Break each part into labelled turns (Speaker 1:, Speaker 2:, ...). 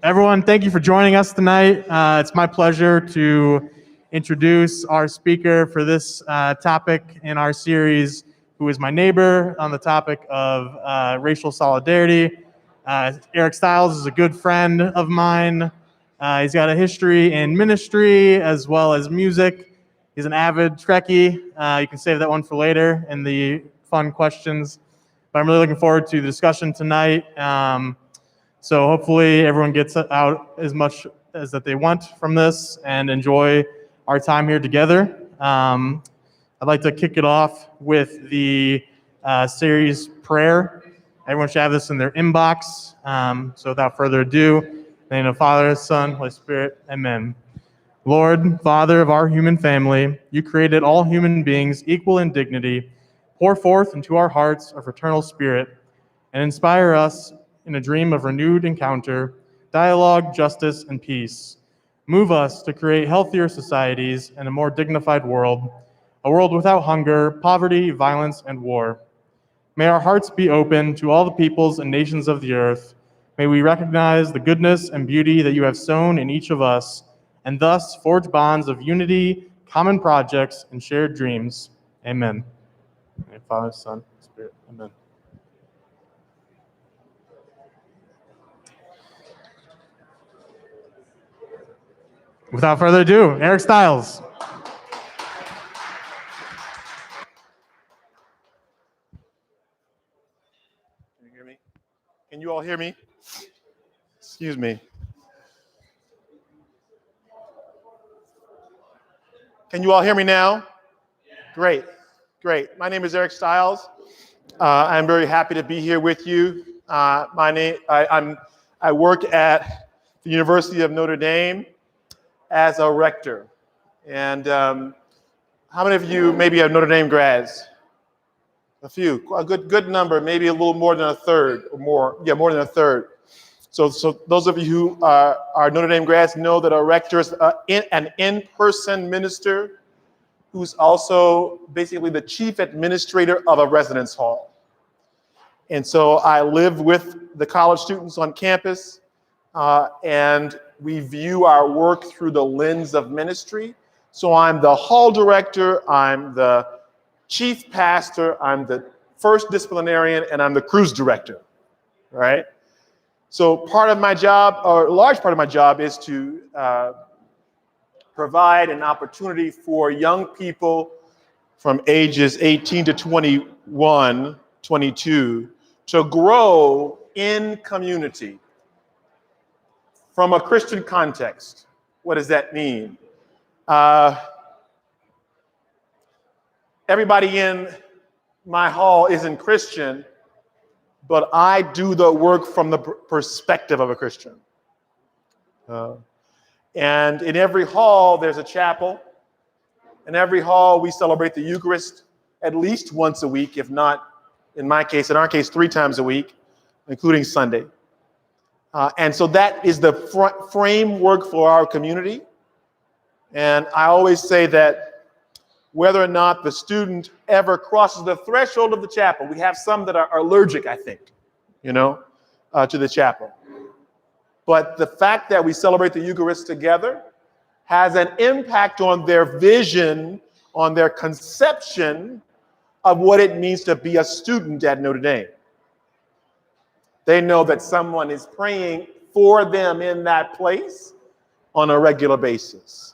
Speaker 1: Everyone, thank you for joining us tonight. It's my pleasure to introduce our speaker for this topic in our series, who is my neighbor, on the topic of racial solidarity. Eric Stiles is a good friend of mine. He's got a history in ministry as well as music. He's an avid Trekkie. You can save that one for later in the fun questions. But I'm really looking forward to the discussion tonight. So hopefully everyone gets out as much as that they want from this and enjoy our time here together. I'd like to kick it off with the series prayer. Everyone should have this in their inbox. So without further ado, in the name of the Father, Son, Holy Spirit, amen. Lord, Father of our human family, you created all human beings equal in dignity. Pour forth into our hearts a fraternal spirit and inspire us in a dream of renewed encounter, dialogue, justice, and peace. Move us to create healthier societies and a more dignified world, a world without hunger, poverty, violence, and war. May our hearts be open to all the peoples and nations of the earth. May we recognize the goodness and beauty that you have sown in each of us, and thus forge bonds of unity, common projects, and shared dreams. Amen. Father, Son, Spirit. Amen. Without further ado, Eric Stiles.
Speaker 2: Can you hear me? Can you all hear me? Excuse me. Can you all hear me now? Great, great. My name is Eric Stiles. I'm very happy to be here with you. I work at the University of Notre Dame as a rector. And how many of you maybe are Notre Dame grads? A few, a good number, maybe a little more than a third or more. Yeah, more than a third. So those of you who are Notre Dame grads know that a rector is an in-person minister who's also basically the chief administrator of a residence hall. And so I live with the college students on campus, and we view our work through the lens of ministry. So I'm the hall director, I'm the chief pastor, I'm the first disciplinarian, and I'm the cruise director, right? So part of my job, or a large part of my job, is to provide an opportunity for young people from ages 18 to 21, 22, to grow in community from a Christian context. What does that mean? Everybody in my hall isn't Christian, but I do the work from the perspective of a Christian. And in every hall, there's a chapel. In every hall, we celebrate the Eucharist at least once a week, if not, in our case, 3 times a week, including Sunday. And so that is the framework for our community. And I always say that whether or not the student ever crosses the threshold of the chapel, we have some that are allergic, I think, to the chapel. But the fact that we celebrate the Eucharist together has an impact on their vision, on their conception of what it means to be a student at Notre Dame. They know that someone is praying for them in that place on a regular basis.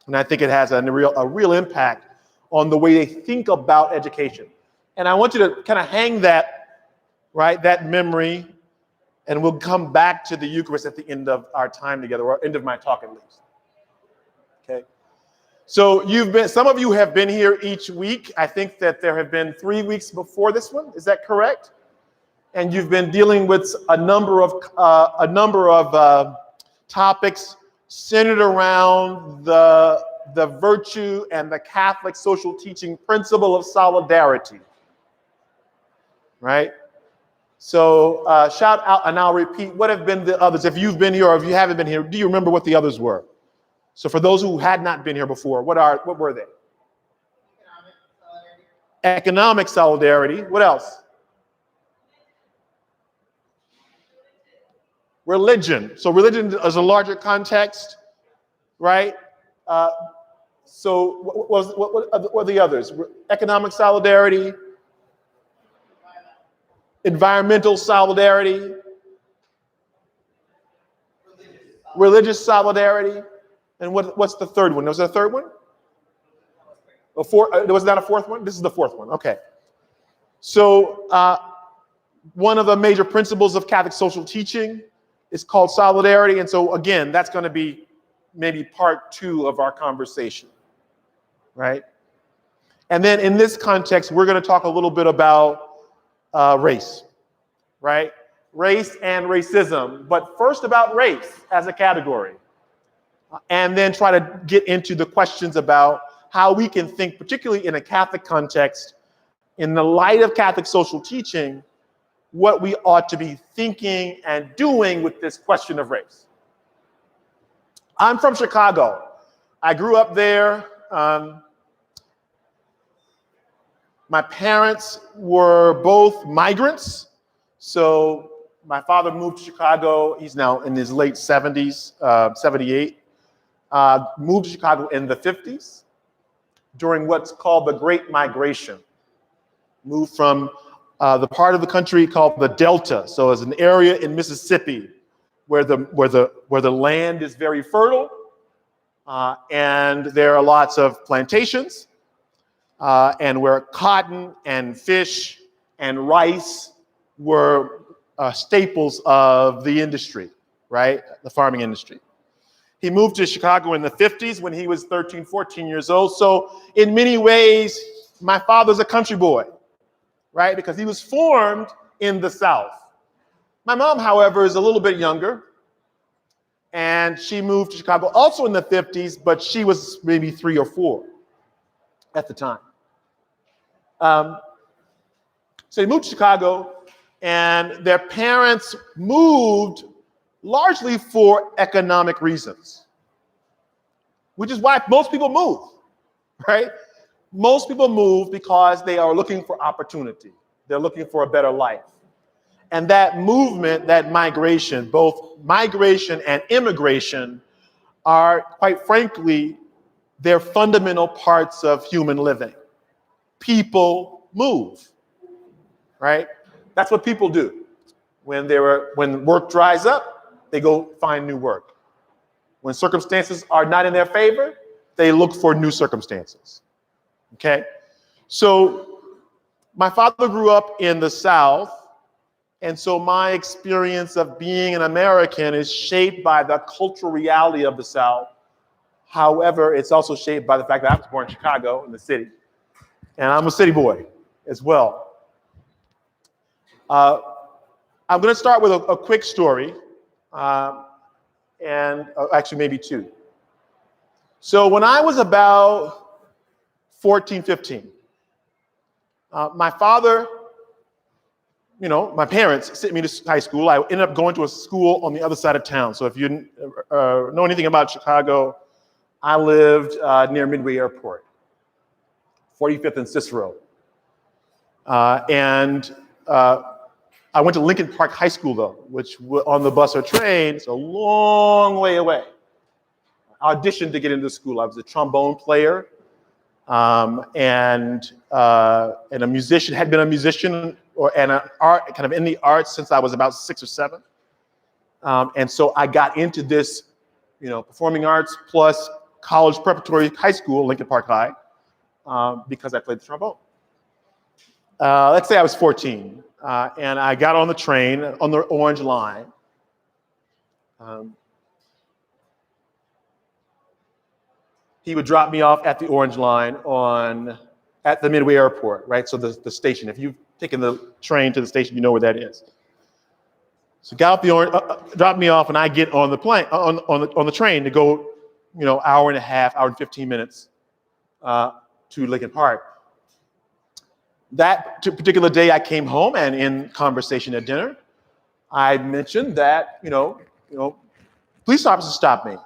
Speaker 2: And I think it has a real impact on the way they think about education. And I want you to kind of hang that, right, that memory, and we'll come back to the Eucharist at the end of our time together, or end of my talk at least. Okay. So some of you have been here each week. I think that there have been 3 weeks before this one. Is that correct? And you've been dealing with a number of topics centered around the virtue and the Catholic social teaching principle of solidarity, right? So shout out, and I'll repeat, what have been the others? If you've been here or if you haven't been here, do you remember what the others were? So for those who had not been here before, what were they? Economic solidarity. What else? religion. So religion is a larger context, right? So what are the others? Economic solidarity, environmental solidarity, religious solidarity, and what's the third one? Was there a third one? Was that a fourth one? This is the fourth one. Okay. So one of the major principles of Catholic social teaching is called solidarity, and so again, that's going to be maybe part 2 of our conversation, right? And then in this context, we're going to talk a little bit about race, right? Race and racism, but first about race as a category, and then try to get into the questions about how we can think, particularly in a Catholic context, in the light of Catholic social teaching, what we ought to be thinking and doing with this question of race. I'm from Chicago. I grew up there. My parents were both migrants. So my father moved to Chicago. He's now in his late 70s, 78. Moved to Chicago in the 50s during what's called the Great Migration. Moved from the part of the country called the Delta. So it's an area in Mississippi where the land is very fertile, and there are lots of plantations, and where cotton and fish and rice were staples of the industry, right? The farming industry. He moved to Chicago in the 50s when he was 13, 14 years old. So in many ways, my father's a country boy, right? Because he was formed in the South. My mom, however, is a little bit younger, and she moved to Chicago also in the 50s, but she was maybe 3 or 4 at the time. So they moved to Chicago, and their parents moved largely for economic reasons, which is why most people move, right? Most people move because they are looking for opportunity. They're looking for a better life. And that movement, that migration, both migration and immigration, are, quite frankly, they're fundamental parts of human living. People move, right? That's what people do. When work dries up, they go find new work. When circumstances are not in their favor, they look for new circumstances. Okay? So my father grew up in the South, and so my experience of being an American is shaped by the cultural reality of the South. However, it's also shaped by the fact that I was born in Chicago, in the city, and I'm a city boy as well. I'm going to start with a quick story, and actually maybe 2. So when I was about 14, 15, my father, my parents sent me to high school. I ended up going to a school on the other side of town. So if you know anything about Chicago, I lived near Midway Airport, 45th and Cicero. I went to Lincoln Park High School, though, which on the bus or train, it's a long way away. I auditioned to get into school. I was a trombone player and a musician, had been a musician and an art, kind of in the arts since I was about 6 or 7. And so I got into this, performing arts plus college preparatory high school, Lincoln Park High, because I played the trombone. Let's say I was 14, and I got on the train on the Orange Line. He would drop me off at the Orange Line at the Midway Airport, right? So the station. If you've taken the train to the station, you know where that is. So drop me off, and I get on the plane on the train to go, hour and a half, hour and 15 minutes to Lincoln Park. That particular day, I came home, and in conversation at dinner, I mentioned that police officers stopped me.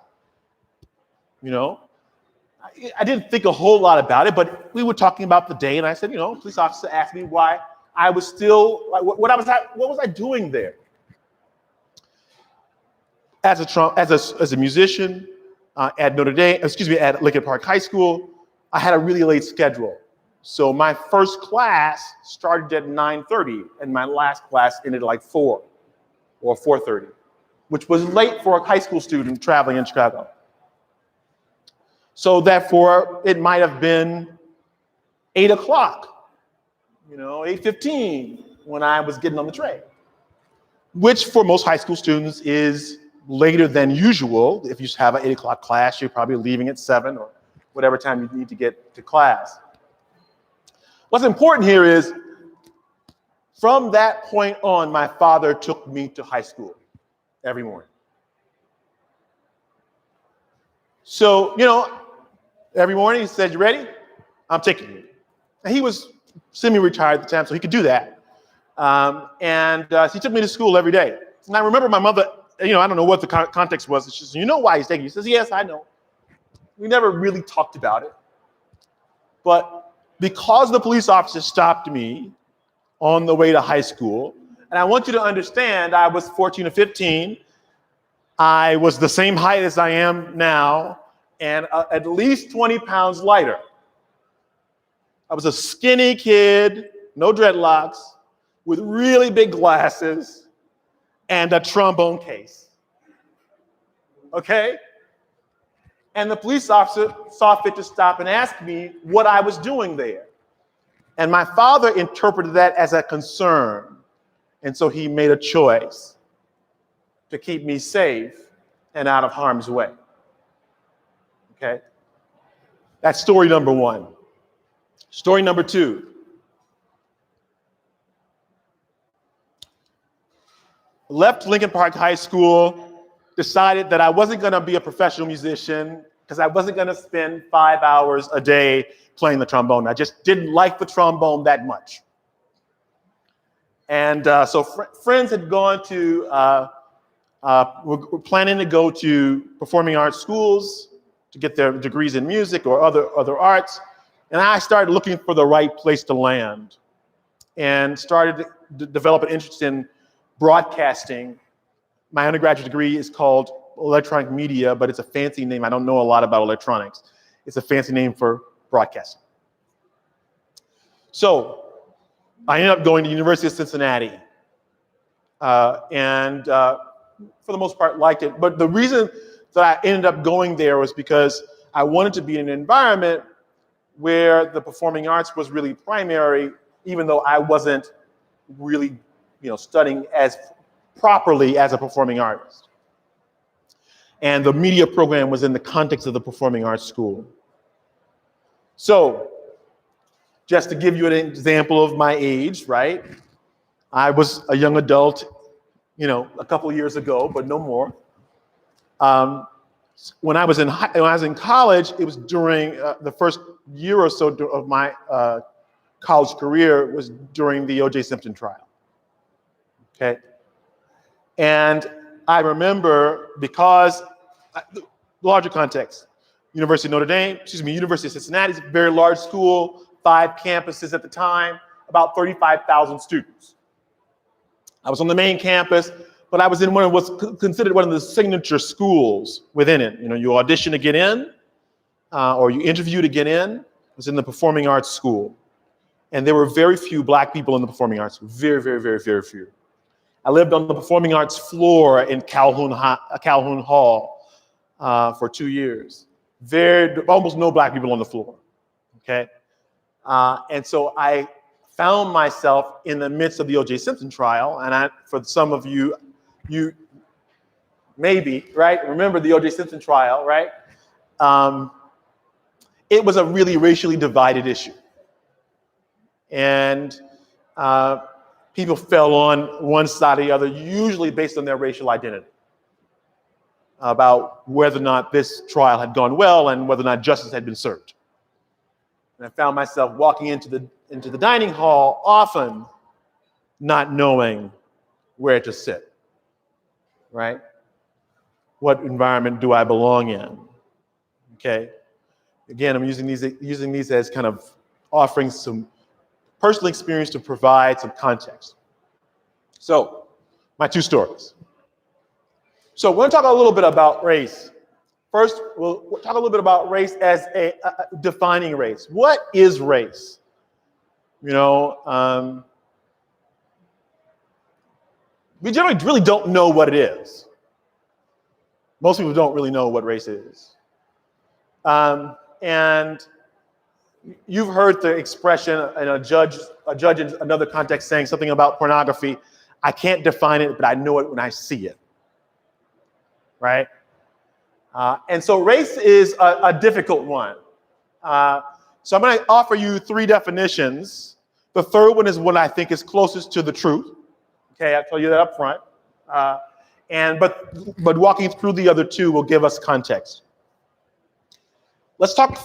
Speaker 2: I didn't think a whole lot about it, but we were talking about the day, and I said, police officer asked me why I was still, what was I doing there? as a musician at Notre Dame, at Lincoln Park High School, I had a really late schedule. So my first class started at 9:30, and my last class ended at like 4 or 4:30, which was late for a high school student traveling in Chicago. So therefore, it might have been 8 o'clock, 8:15 when I was getting on the train, which for most high school students is later than usual. If you have an 8 o'clock class, you're probably leaving at 7 or whatever time you need to get to class. What's important here is, from that point on, my father took me to high school every morning. So, every morning he said, "You ready? I'm taking you." And he was semi-retired at the time, so he could do that. So he took me to school every day. And I remember my mother, I don't know what the context was. She says, "You know why he's taking you?" He says, "Yes, I know." We never really talked about it. But because the police officer stopped me on the way to high school, and I want you to understand, I was 14 or 15. I was the same height as I am now, and at least 20 pounds lighter. I was a skinny kid, no dreadlocks, with really big glasses and a trombone case. Okay? And the police officer saw fit to stop and ask me what I was doing there. And my father interpreted that as a concern. And so he made a choice to keep me safe and out of harm's way. Okay? That's story number one. Story number two. Left Lincoln Park High School, decided that I wasn't going to be a professional musician because I wasn't going to spend 5 hours a day playing the trombone. I just didn't like the trombone that much. And so friends had gone to, were planning to go to performing arts schools to get their degrees in music or other arts. And I started looking for the right place to land and started to develop an interest in broadcasting. My undergraduate degree is called electronic media, but it's a fancy name. I don't know a lot about electronics. It's a fancy name for broadcasting. So I ended up going to the University of Cincinnati, and for the most part liked it. But the reason that I ended up going there was because I wanted to be in an environment where the performing arts was really primary, even though I wasn't really, studying as properly as a performing artist. And the media program was in the context of the performing arts school. So, just to give you an example of my age, right? I was a young adult, a couple years ago, but no more. When I was in college, it was during the first year or so of my college career was during the O.J. Simpson trial. Okay, and I remember, because larger context, University of Cincinnati is a very large school, 5 campuses at the time, about 35,000 students. I was on the main campus, but I was in what's considered one of the signature schools within it. You audition to get in, or you interview to get in. It was in the performing arts school. And there were very few Black people in the performing arts, very, very, very, very few. I lived on the performing arts floor in Calhoun Hall for 2 years. Almost no Black people on the floor, okay? And so I found myself in the midst of the O.J. Simpson trial, and for some of you maybe, right, remember the O.J. Simpson trial, right? It was a really racially divided issue. And people fell on one side or the other, usually based on their racial identity, about whether or not this trial had gone well and whether or not justice had been served. And I found myself walking into the dining hall often not knowing where to sit, right? What environment do I belong in? Okay. Again, I'm using these as kind of offering some personal experience to provide some context. So, my 2 stories. So we're going to talk a little bit about race. First, we'll talk a little bit about race as a defining race. What is race? We generally really don't know what it is. Most people don't really know what race is. And you've heard the expression, and a judge in another context saying something about pornography. I can't define it, but I know it when I see it. Right? And so race is a difficult one. So I'm going to offer you three definitions. The third one is what I think is closest to the truth. Okay, I'll tell you that up front. But walking through the other two will give us context. Let's talk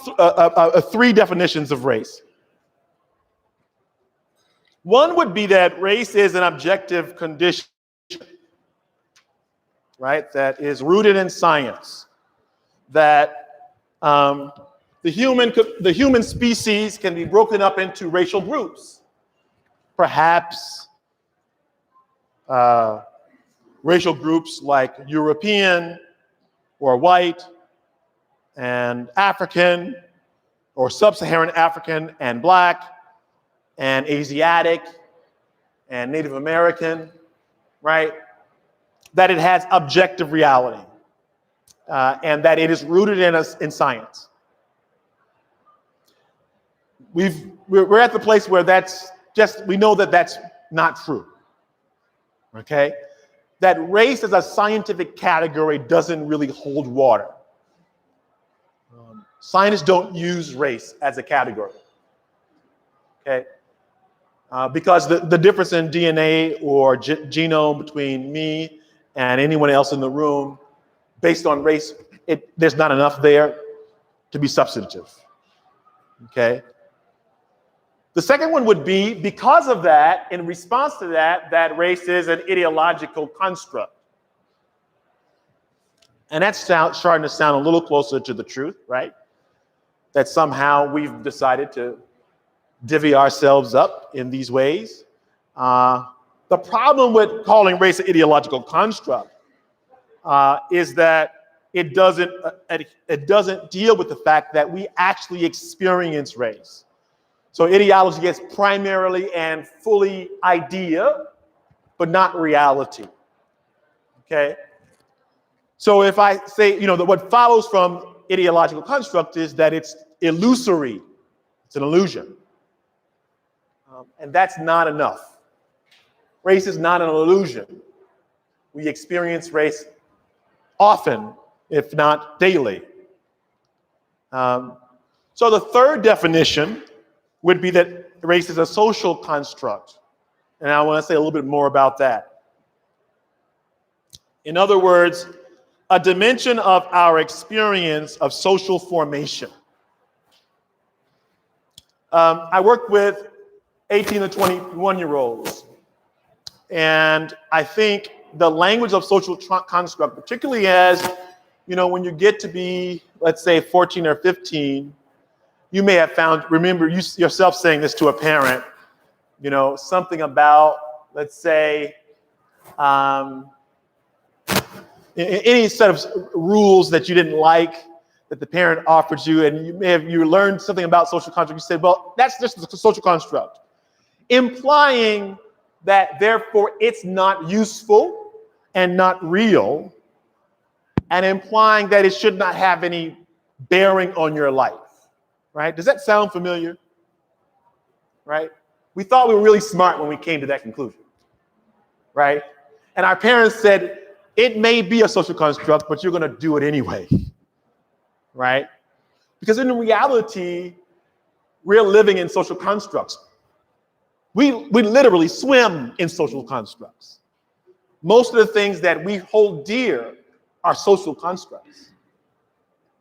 Speaker 2: three definitions of race. One would be that race is an objective condition, right, that is rooted in science, that the human species can be broken up into racial groups, perhaps racial groups like European or white and African, or sub-Saharan African and black and Asiatic and Native American, right? That it has objective reality and that it is rooted in science. We're at the place where we know that that's not true, okay? That race as a scientific category doesn't really hold water. Scientists don't use race as a category, okay? Because the difference in DNA or genome between me and anyone else in the room, based on race, there's not enough there to be substantive, okay? The second one would be, because of that, in response to that race is an ideological construct. And that's starting to sound a little closer to the truth, right? That somehow we've decided to divvy ourselves up in these ways. The problem with calling race an ideological construct is that it doesn't deal with the fact that we actually experience race. So ideology is primarily and fully idea, but not reality. Okay? So if I say, that what follows from ideological construct is that it's illusory. It's an illusion. And that's not enough. Race is not an illusion. We experience race often, if not daily. So the third definition would be that race is a social construct. And I want to say a little bit more about that. In other words, a dimension of our experience of social formation. I work with 18 to 21-year-olds. And I think the language of social construct, particularly as, when you get to be, let's say, 14 or 15, you may have remember yourself saying this to a parent, something about, let's say, any set of rules that you didn't like that the parent offered you, and you learned something about social construct. You said, well, that's just a social construct, implying that therefore it's not useful and not real, and implying that it should not have any bearing on your life. Right? Does that sound familiar? Right? We thought we were really smart when we came to that conclusion. Right? And our parents said, it may be a social construct, but you're going to do it anyway. Right? Because in reality, we're living in social constructs. We literally swim in social constructs. Most of the things that we hold dear are social constructs.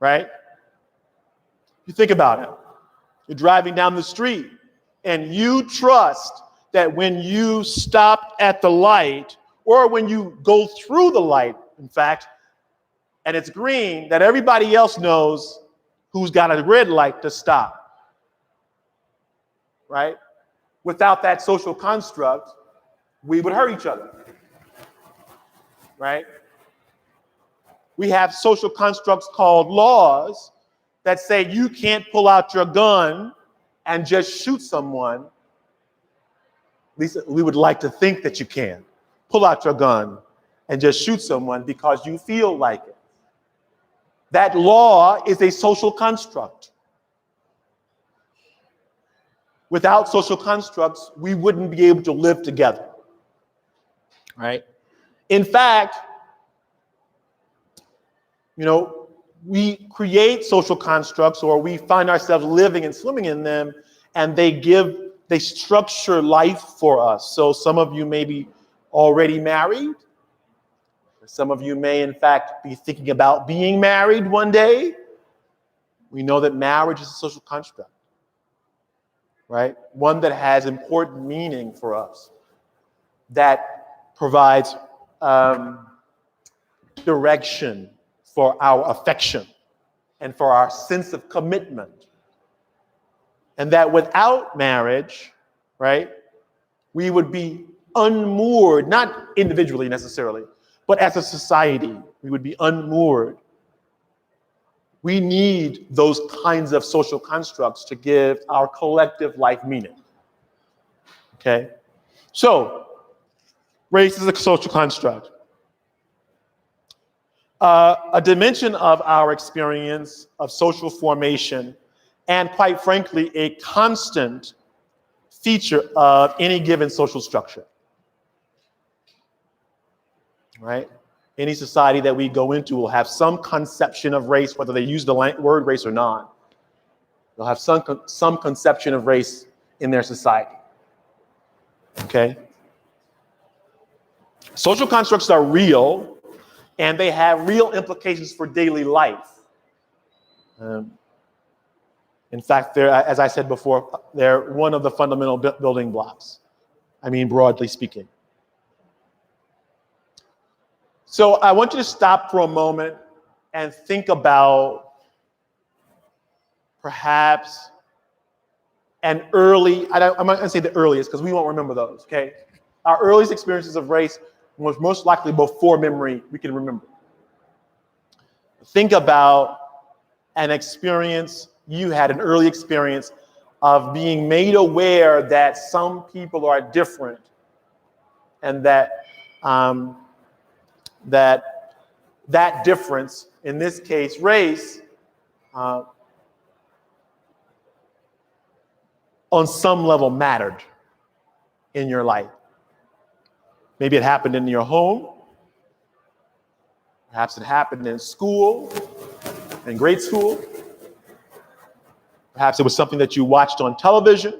Speaker 2: Right? You think about it. You're driving down the street and you trust that when you stop at the light, or when you go through the light, in fact, and it's green, that everybody else knows who's got a red light to stop. Right? Without that social construct, we would hurt each other. Right? We have social constructs called laws that say you can't pull out your gun and just shoot someone. At least we would like to think that you can pull out your gun and just shoot someone because you feel like it. That law is a social construct. Without social constructs, we wouldn't be able to live together. Right? In fact, we create social constructs, or we find ourselves living and swimming in them, and they structure life for us. So some of you may be already married. Some of you may, in fact, be thinking about being married one day. We know that marriage is a social construct, right? One that has important meaning for us, that provides direction for our affection and for our sense of commitment. And that without marriage, right, we would be unmoored, not individually necessarily, but as a society, we would be unmoored. We need those kinds of social constructs to give our collective life meaning. Okay? So, race is a social construct. A dimension of our experience of social formation, and quite frankly, a constant feature of any given social structure. Right? Any society that we go into will have some conception of race, whether they use the word race or not. They'll have some conception of race in their society. Okay? Social constructs are real, and they have real implications for daily life. In fact, as I said before, they're one of the fundamental building blocks. I mean, broadly speaking. So I want you to stop for a moment and think about perhaps an early, I'm not going to say the earliest because we won't remember those, okay? Our earliest experiences of race was most likely before memory we can remember. Think about an experience, you had an early experience of being made aware that some people are different, and that that difference, in this case race, on some level mattered in your life. Maybe it happened in your home. Perhaps it happened in school, in grade school. Perhaps it was something that you watched on television.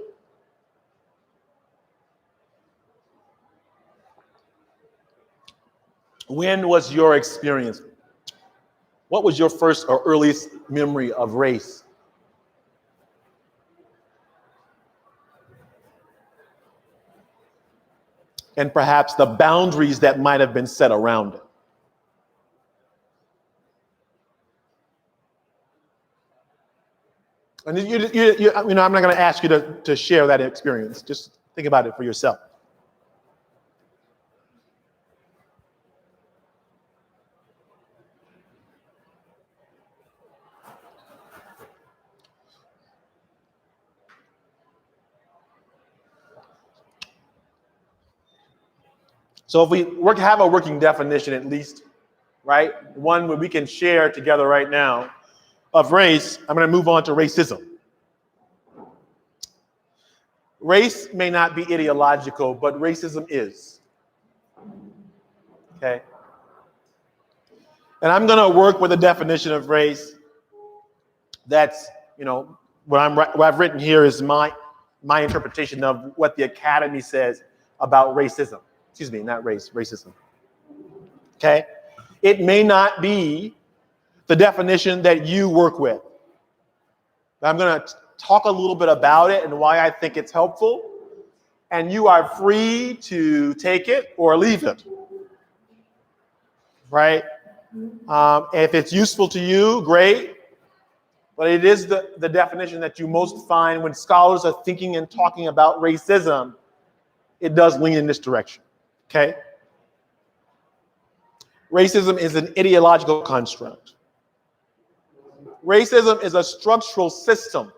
Speaker 2: When was your experience? What was your first or earliest memory of race? And perhaps the boundaries that might have been set around it. And I'm not going to ask you to share that experience. Just think about it for yourself. So if we have a working definition at least, right? One that we can share together right now of race, I'm going to move on to racism. Race may not be ideological, but racism is. Okay? And I'm going to work with a definition of race that's, what I've written here is my interpretation of what the Academy says about racism. Excuse me, not race, racism. Okay? It may not be the definition that you work with. I'm going to talk a little bit about it and why I think it's helpful. And you are free to take it or leave it. Right? If it's useful to you, great. But it is the definition that you most find when scholars are thinking and talking about racism. It does lean in this direction. Okay? Racism is an ideological construct. Racism is a structural system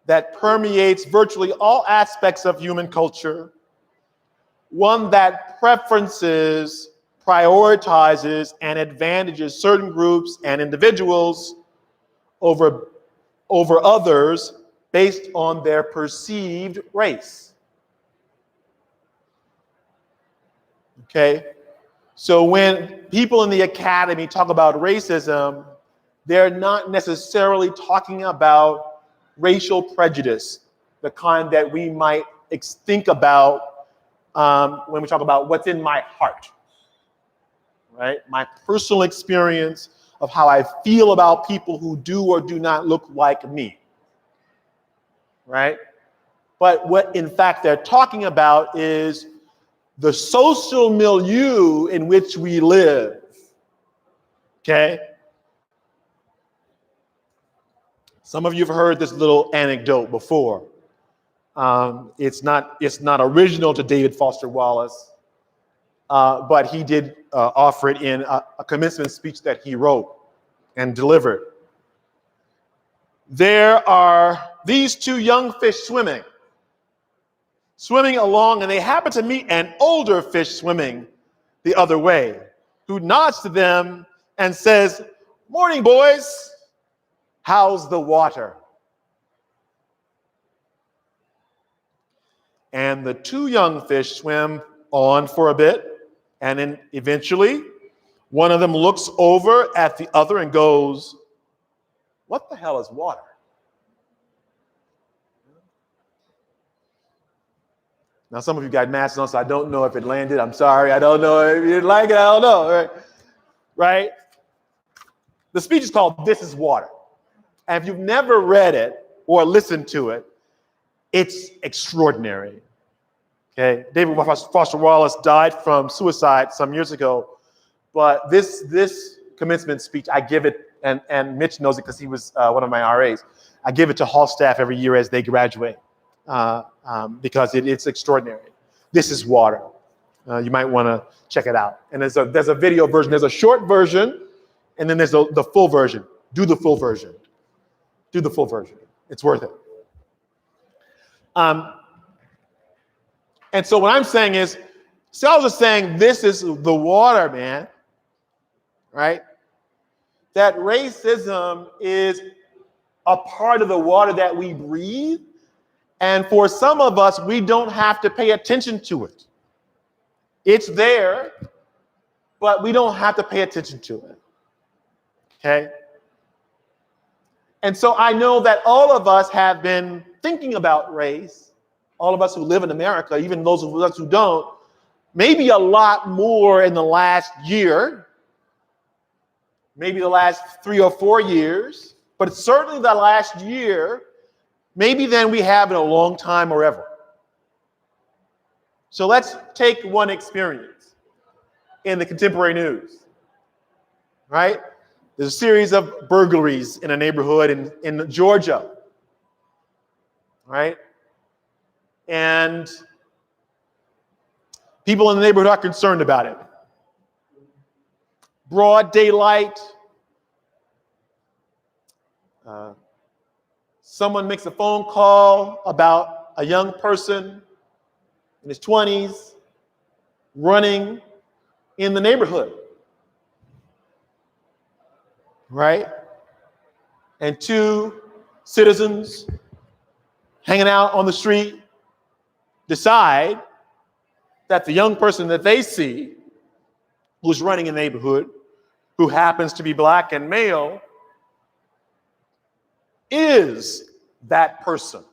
Speaker 2: that permeates virtually all aspects of human culture, one that preferences, prioritizes, and advantages certain groups and individuals over others based on their perceived race. Okay? So when people in the academy talk about racism, they're not necessarily talking about racial prejudice, the kind that we might think about when we talk about what's in my heart, right? My personal experience of how I feel about people who do or do not look like me, right? But what in fact they're talking about is the social milieu in which we live, okay? Some of you have heard this little anecdote before. It's not original to David Foster Wallace, but he did offer it in a commencement speech that he wrote and delivered. There are these two young fish swimming along, and they happen to meet an older fish swimming the other way, who nods to them and says, "Morning, boys. How's the water?" And the two young fish swim on for a bit, and then eventually one of them looks over at the other and goes, "What the hell is water?" Now, some of you got masks on, so I don't know if it landed. I'm sorry. I don't know if you didn't like it. I don't know. Right? The speech is called "This is Water." And if you've never read it or listened to it, it's extraordinary. Okay? David Foster Wallace died from suicide some years ago, but this commencement speech, I give it, and Mitch knows it because he was one of my RAs. I give it to hall staff every year as they graduate because it's extraordinary. This is water. You might want to check it out. And there's a video version. There's a short version, and then there's the full version. Do the full version. Do the full version. It's worth it. And so what I'm saying is, Sal's is saying this is the water, man, right? That racism is a part of the water that we breathe, and for some of us, we don't have to pay attention to it. It's there, but we don't have to pay attention to it, okay? And so I know that all of us have been thinking about race, all of us who live in America, even those of us who don't, maybe a lot more in the last year, maybe the last 3 or 4 years, but certainly the last year, maybe than we have in a long time or ever. So let's take one experience in the contemporary news, right? There's a series of burglaries in a neighborhood in Georgia, right? And people in the neighborhood are concerned about it. Broad daylight. Someone makes a phone call about a young person in his 20s running in the neighborhood, right? And two citizens hanging out on the street decide that the young person that they see who's running in the neighborhood, who happens to be black and male, is that person.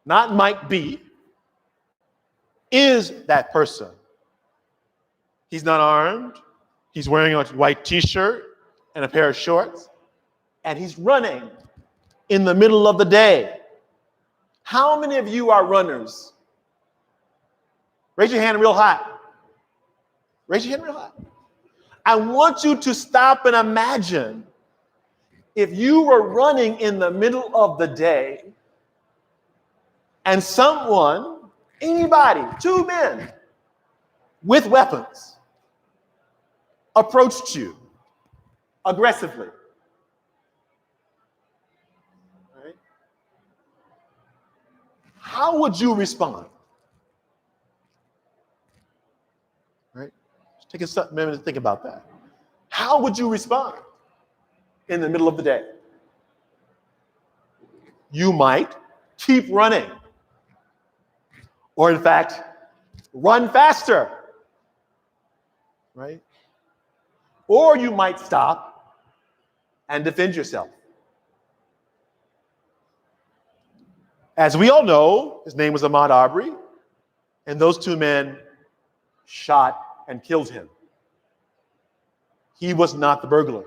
Speaker 2: Not might be, is that person. He's not armed. He's wearing a white t-shirt and a pair of shorts, and he's running in the middle of the day. How many of you are runners? Raise your hand real high. Raise your hand real high. I want you to stop and imagine if you were running in the middle of the day and someone, anybody, two men with weapons, approached you aggressively, right? How would you respond? Right? Just take a minute to think about that. How would you respond in the middle of the day? You might keep running, or in fact, run faster, right? Or you might stop and defend yourself. As we all know, his name was Ahmaud Arbery, and those two men shot and killed him. He was not the burglar.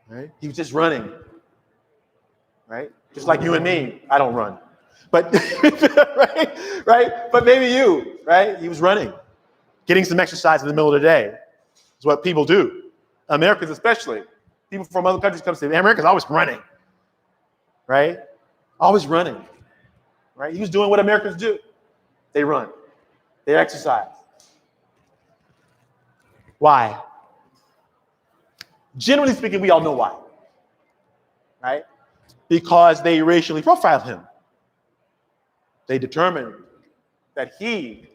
Speaker 2: Right? He was just running. Right? Just like you and me. I don't run. But right? But maybe you, right? He was running. Getting some exercise in the middle of the day is what people do. Americans especially. People from other countries come say, Americans are always running. Right? Always running. Right? He was doing what Americans do. They run. They exercise. Why? Generally speaking, we all know why. Right? Because they racially profiled him. They determined that he,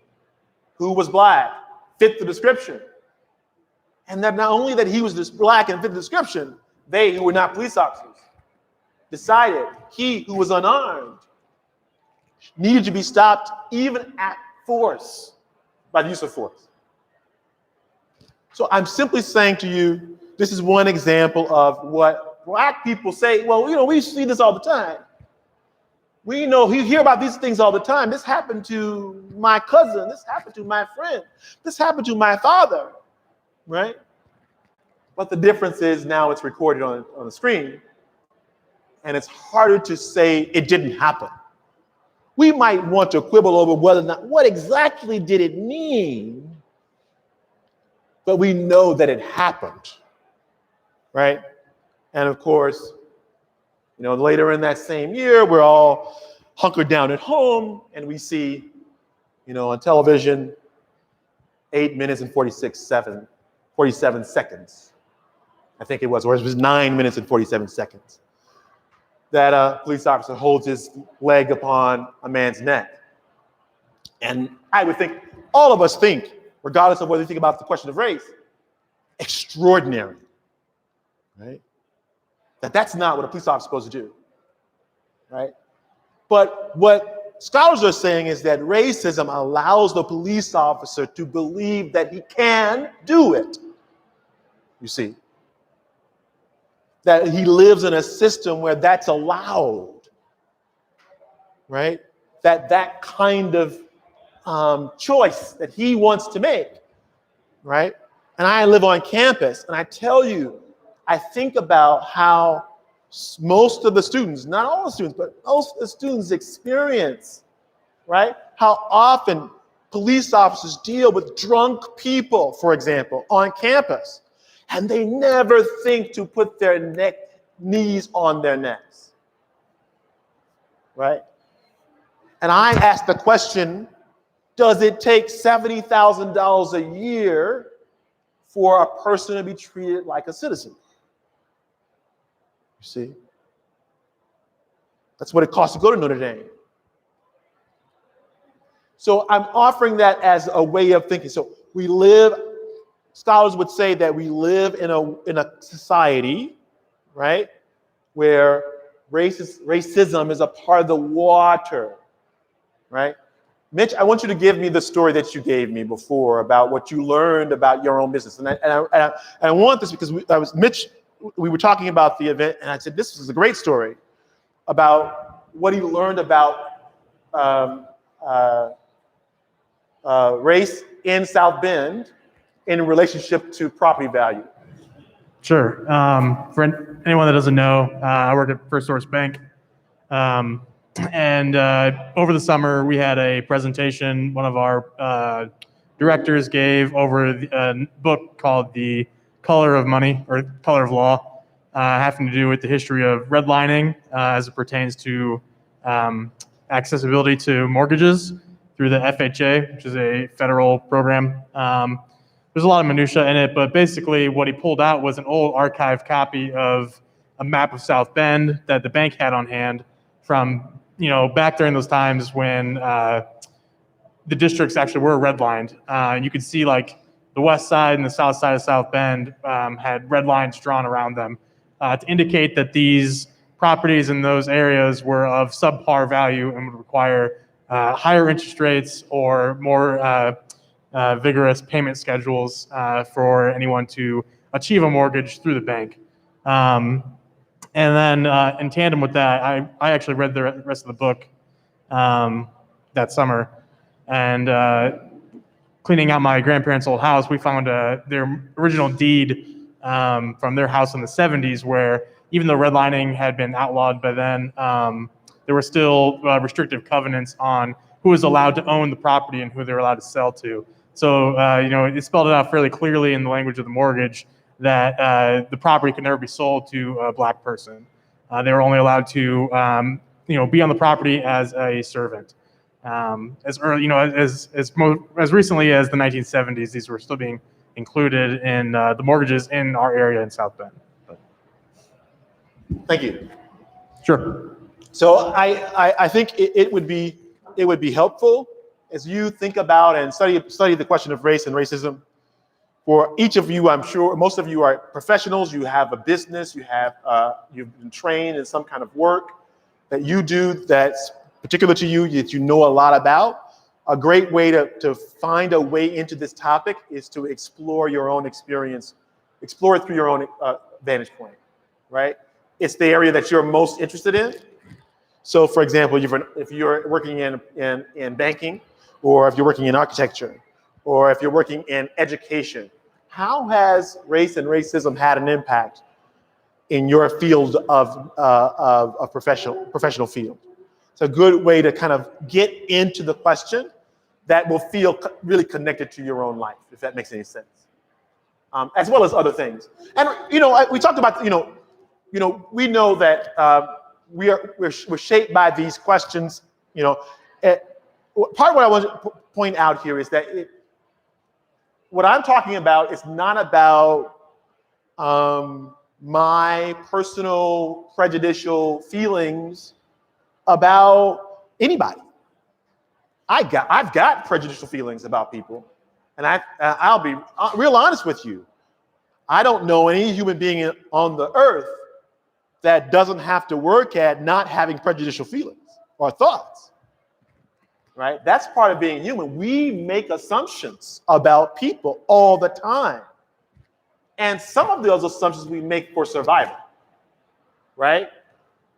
Speaker 2: who was black, fit the description. And that not only that he was black and fit the description, they, who were not police officers, decided he, who was unarmed, needed to be stopped even at force, by the use of force. So I'm simply saying to you, this is one example of what black people say, well, we see this all the time. We know, you hear about these things all the time. This happened to my cousin. This happened to my friend. This happened to my father, right? But the difference is now it's recorded on the screen, and it's harder to say it didn't happen. We might want to quibble over whether or not, what exactly did it mean? But we know that it happened, right? And of course, later in that same year, we're all hunkered down at home, and we see, on television, 8 minutes and 47 seconds, I think it was, or it was 9 minutes and 47 seconds, that a police officer holds his leg upon a man's neck. And I would think, all of us think, regardless of whether you think about the question of race, extraordinary, right? That's not what a police officer is supposed to do, right? But what scholars are saying is that racism allows the police officer to believe that he can do it, you see. That he lives in a system where that's allowed, right? That kind of choice that he wants to make, right? And I live on campus, and I tell you, I think about how most of the students, not all the students, but most of the students experience, right? How often police officers deal with drunk people, for example, on campus, and they never think to put their knees on their necks, right? And I ask the question, does it take $70,000 a year for a person to be treated like a citizen? You see? That's what it costs to go to Notre Dame. So I'm offering that as a way of thinking. So scholars would say that we live in a society, right, where racism is a part of the water, right? Mitch, I want you to give me the story that you gave me before about what you learned about your own business. And I want this because we were talking about the event, and I said, this is a great story about what he learned about race in South Bend in relationship to property value.
Speaker 1: Sure. For anyone that doesn't know, I work at First Source Bank. And over the summer, we had a presentation one of our directors gave over a book called The Color of Money, or Color of Law, having to do with the history of redlining as it pertains to accessibility to mortgages. through the FHA, which is a federal program. There's a lot of minutia in it, but basically what he pulled out was an old archived copy of a map of South Bend that the bank had on hand from, back during those times when the districts actually were redlined. You could see like the west side and the south side of South Bend had red lines drawn around them to indicate that these properties in those areas were of subpar value and would require higher interest rates or more vigorous payment schedules for anyone to achieve a mortgage through the bank. And then in tandem with that, I actually read the rest of the book that summer. And cleaning out my grandparents' old house, we found their original deed from their house in the 70s, where even though redlining had been outlawed by then, there were still restrictive covenants on who was allowed to own the property and who they were allowed to sell to. So, it spelled it out fairly clearly in the language of the mortgage that the property could never be sold to a black person. They were only allowed to, be on the property as a servant. As early, as recently as the 1970s, these were still being included in the mortgages in our area in South Bend.
Speaker 2: Thank you.
Speaker 1: Sure.
Speaker 2: So I think it would be helpful as you think about and study the question of race and racism. For each of you, I'm sure most of you are professionals. You have a business. You've been trained in some kind of work that you do that's particular to you, that you know a lot about. A great way to find a way into this topic is to explore your own experience, explore it through your own vantage point, right? It's the area that you're most interested in. So, for example, if you're working in banking, or if you're working in architecture, or if you're working in education, how has race and racism had an impact in your field of professional field? It's a good way to kind of get into the question that will feel really connected to your own life, if that makes any sense, as well as other things. And we talked about we know that we're shaped by these questions. Part of what I want to point out here is that what I'm talking about is not about my personal prejudicial feelings about anybody. I've got prejudicial feelings about people, and I'll be real honest with you. I don't know any human being on the earth that doesn't have to work at not having prejudicial feelings or thoughts, right? That's part of being human. We make assumptions about people all the time. And some of those assumptions we make for survival, right?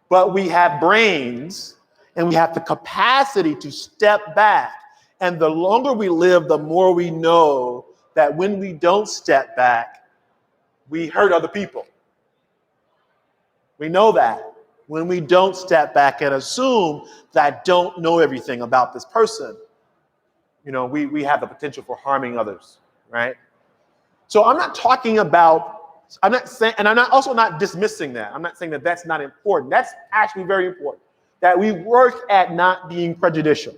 Speaker 2: But we have brains and we have the capacity to step back. And the longer we live, the more we know that when we don't step back, we hurt other people. We know that when we don't step back and assume that I don't know everything about this person, we have the potential for harming others, right? So I'm not talking about, I'm not saying, and I'm also not dismissing that. I'm not saying that that's not important. That's actually very important, that we work at not being prejudicial,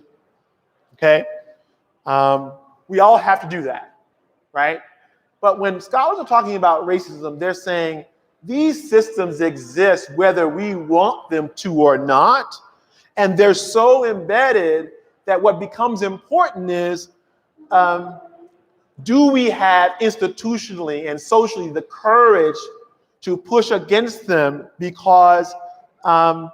Speaker 2: okay? We all have to do that, right? But when scholars are talking about racism, they're saying these systems exist whether we want them to or not, and they're so embedded that what becomes important is, do we have institutionally and socially the courage to push against them because on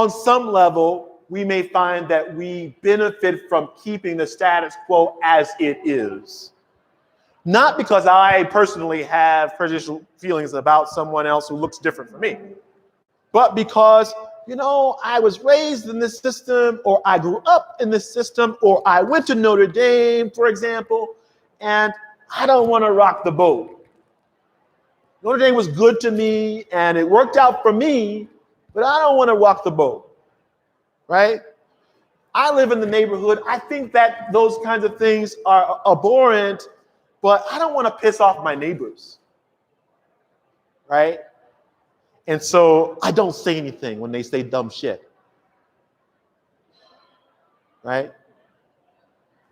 Speaker 2: some level, we may find that we benefit from keeping the status quo as it is. Not because I personally have prejudicial feelings about someone else who looks different from me, but because, I was raised in this system, or I grew up in this system, or I went to Notre Dame, for example, and I don't want to rock the boat. Notre Dame was good to me, and it worked out for me, but I don't want to rock the boat, right? I live in the neighborhood. I think that those kinds of things are abhorrent, but I don't want to piss off my neighbors, right? And so I don't say anything when they say dumb shit. right?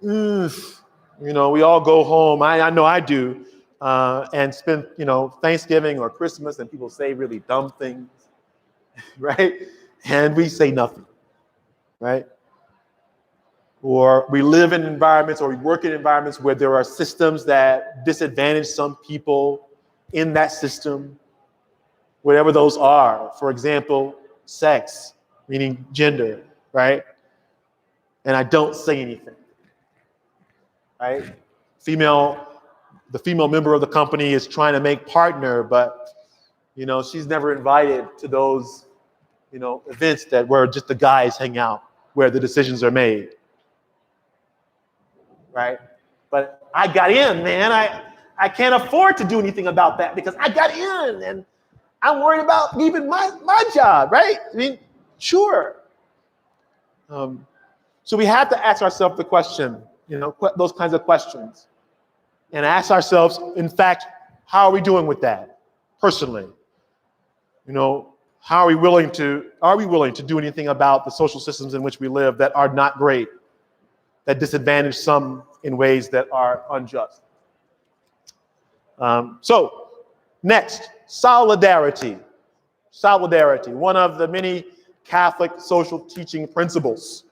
Speaker 2: Oof. You know, we all go home. I know I do, and spend, you know, Thanksgiving or Christmas, and people say really dumb things, right? And we say nothing, right? Or we live in environments or we work in environments where there are systems that disadvantage some people in that system, whatever those are. For example, sex, meaning gender, right? And I don't say anything, right? The female member of the company is trying to make partner, but, you know, she's never invited to those, you know, events that where just the guys hang out, where the decisions are made. Right? But I got in, man. I can't afford to do anything about that because I got in and I'm worried about leaving my job, right? I mean, sure. So we have to ask ourselves the question, you know, those kinds of questions. And ask ourselves, in fact, how are we doing with that personally? You know, are we willing to do anything about the social systems in which we live that are not great, that disadvantage some in ways that are unjust? So next, solidarity. Solidarity, one of the many Catholic social teaching principles,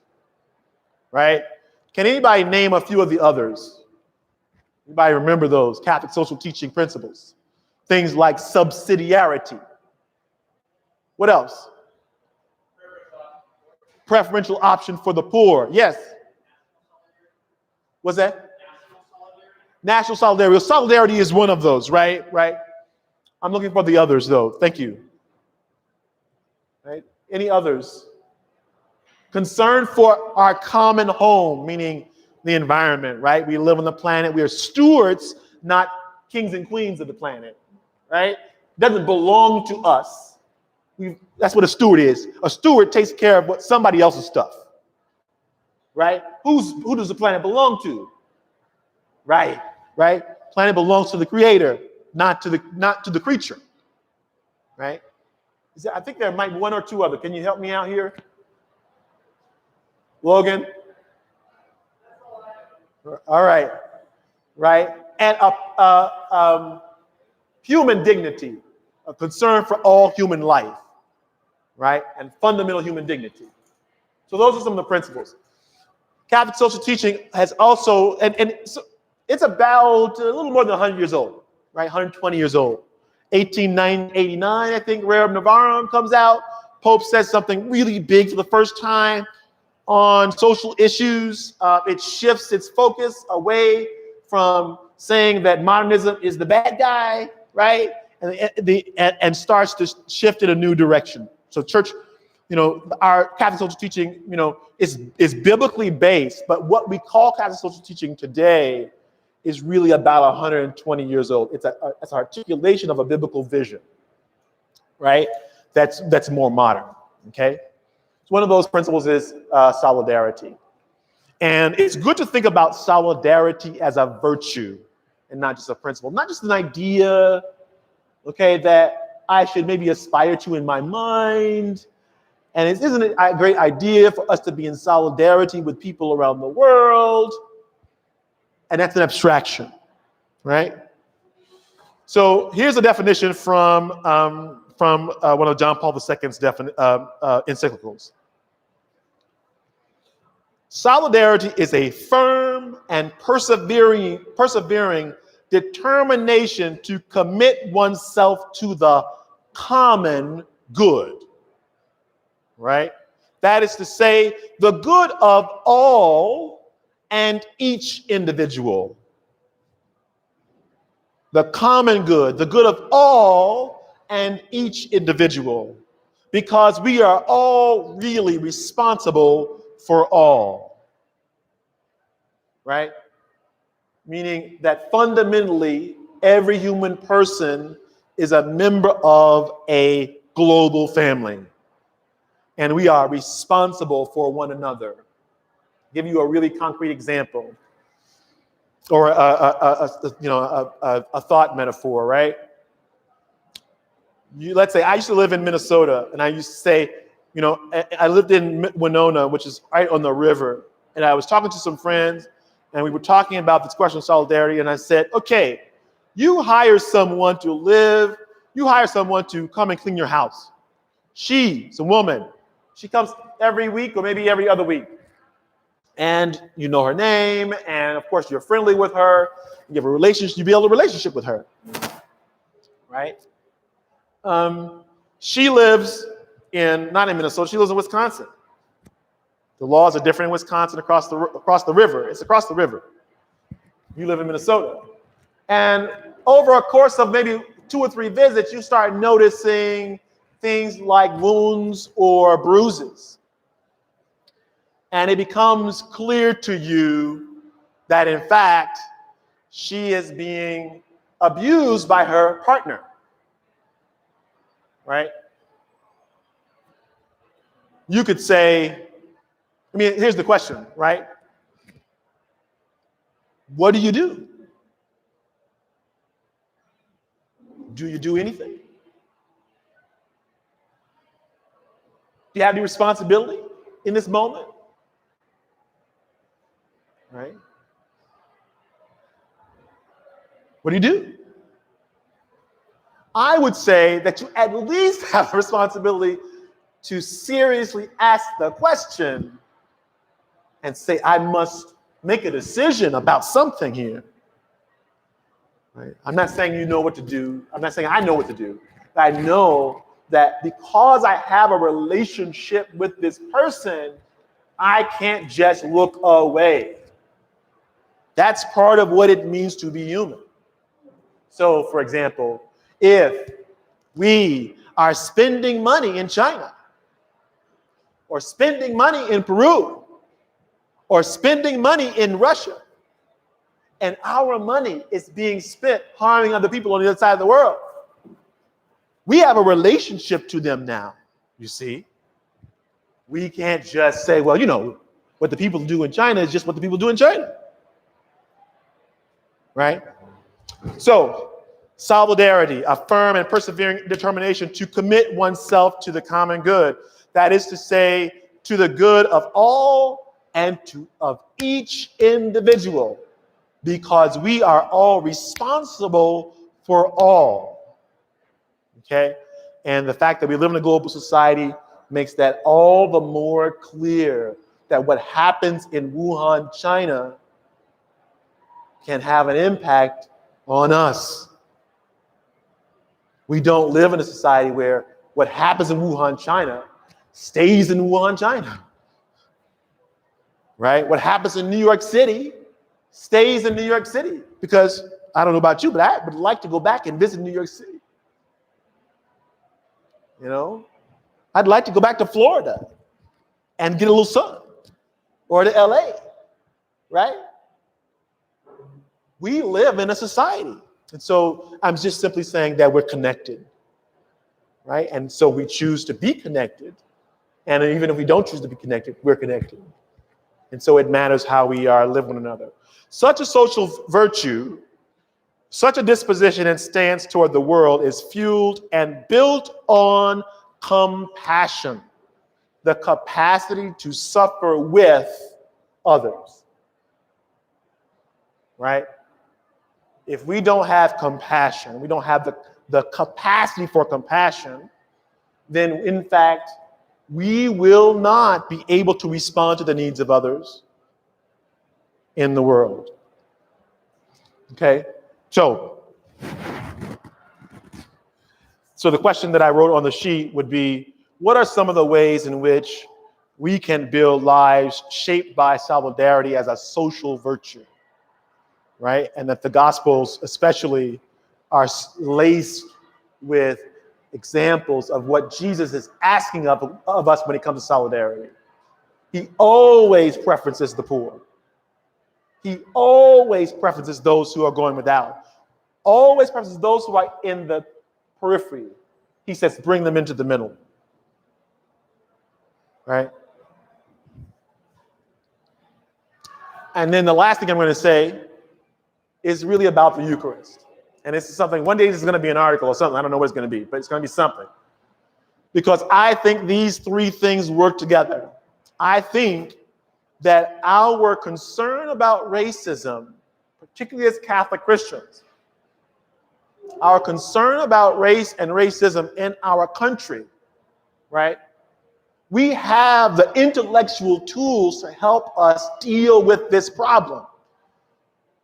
Speaker 2: right? Can anybody name a few of the others? Anybody remember those Catholic social teaching principles? Things like subsidiarity. What else? Preferential option for the poor. Yes. What's that? National solidarity. Well, solidarity is one of those, right? Right. I'm looking for the others, though. Thank you. Right? Any others? Concern for our common home, meaning the environment, right? We live on the planet. We are stewards, not kings and queens of the planet, right? It doesn't belong to us. That's what a steward is. A steward takes care of what somebody else's stuff, right? Who does the planet belong to? Right, right? Planet belongs to the creator, not to the creature, right? I think there might be one or two other. Can you help me out here? Logan? All right, right? And human dignity, a concern for all human life, right? And fundamental human dignity. So those are some of the principles. Catholic social teaching has also, and so it's about a little more than 100 years old, right? 120 years old. 1889, I think, Rerum Novarum comes out. Pope says something really big for the first time on social issues. It shifts its focus away from saying that modernism is the bad guy, right? And starts to shift in a new direction. So church, you know, our Catholic social teaching, you know, is biblically based, but what we call Catholic social teaching today is really about 120 years old. It's an articulation of a biblical vision, right? That's more modern, okay? So one of those principles is solidarity. And it's good to think about solidarity as a virtue and not just a principle, not just an idea, okay, that I should maybe aspire to in my mind. And isn't it a great idea for us to be in solidarity with people around the world? And that's an abstraction, right? So here's a definition from one of John Paul II's encyclicals. Solidarity is a firm and persevering determination to commit oneself to the common good, right? That is to say, the good of all and each individual. The common good, the good of all and each individual, because we are all really responsible for all, right? Meaning that fundamentally, every human person is a member of a global family, and we are responsible for one another. I'll give you a really concrete example, or a thought metaphor, right? Let's say I used to live in Minnesota, and I used to say, you know, I lived in Winona, which is right on the river, And I was talking to some friends, and we were talking about this question of solidarity, and I said, okay, you hire someone to come and clean your house. She's a woman. She comes every week or maybe every other week. And you know her name, and of course you're friendly with her. You have a relationship, you build a relationship with her, right? She lives not in Minnesota, she lives in Wisconsin. The laws are different in Wisconsin across the river. It's across the river. You live in Minnesota. And over a course of maybe 2 or 3 visits, you start noticing things like wounds or bruises. And it becomes clear to you that, in fact, she is being abused by her partner, right? You could say, here's the question, right? What do you do? Do you do anything? Do you have any responsibility in this moment? Right? What do you do? I would say that you at least have a responsibility to seriously ask the question and say, I must make a decision about something here. Right? I'm not saying you know what to do. I'm not saying I know what to do. But I know that because I have a relationship with this person, I can't just look away. That's part of what it means to be human. So, for example, if we are spending money in China, or spending money in Peru, or spending money in Russia, and our money is being spent harming other people on the other side of the world, we have a relationship to them now, you see. We can't just say, well, what the people do in China is just what the people do in China. Right? So, solidarity, a firm and persevering determination to commit oneself to the common good. That is to say, to the good of all and of each individual, because we are all responsible for all. Okay? And the fact that we live in a global society makes that all the more clear that what happens in Wuhan, China, can have an impact on us. We don't live in a society where what happens in Wuhan, China, stays in Wuhan, China. Right? What happens in New York City stays in New York City. Because I don't know about you, but I would like to go back and visit New York City. I'd like to go back to Florida and get a little sun, or to LA, right? We live in a society. And so I'm just simply saying that we're connected, right? And so we choose to be connected. And even if we don't choose to be connected, we're connected. And so it matters how we live one another. Such a social virtue, such a disposition and stance toward the world is fueled and built on compassion, the capacity to suffer with others, right? If we don't have compassion, we don't have the capacity for compassion, then in fact, we will not be able to respond to the needs of others in the world. Okay? So the question that I wrote on the sheet would be, what are some of the ways in which we can build lives shaped by solidarity as a social virtue? Right? And that the Gospels especially are laced with examples of what Jesus is asking of us when it comes to solidarity. He always preferences the poor. He always preferences those who are going without. Always preferences those who are in the periphery. He says, bring them into the middle. Right? And then the last thing I'm going to say is really about the Eucharist. And this is something, one day this is going to be an article or something. I don't know what it's going to be, but it's going to be something. Because I think these 3 things work together. I think that our concern about racism, particularly as Catholic Christians, our concern about race and racism in our country, right? We have the intellectual tools to help us deal with this problem.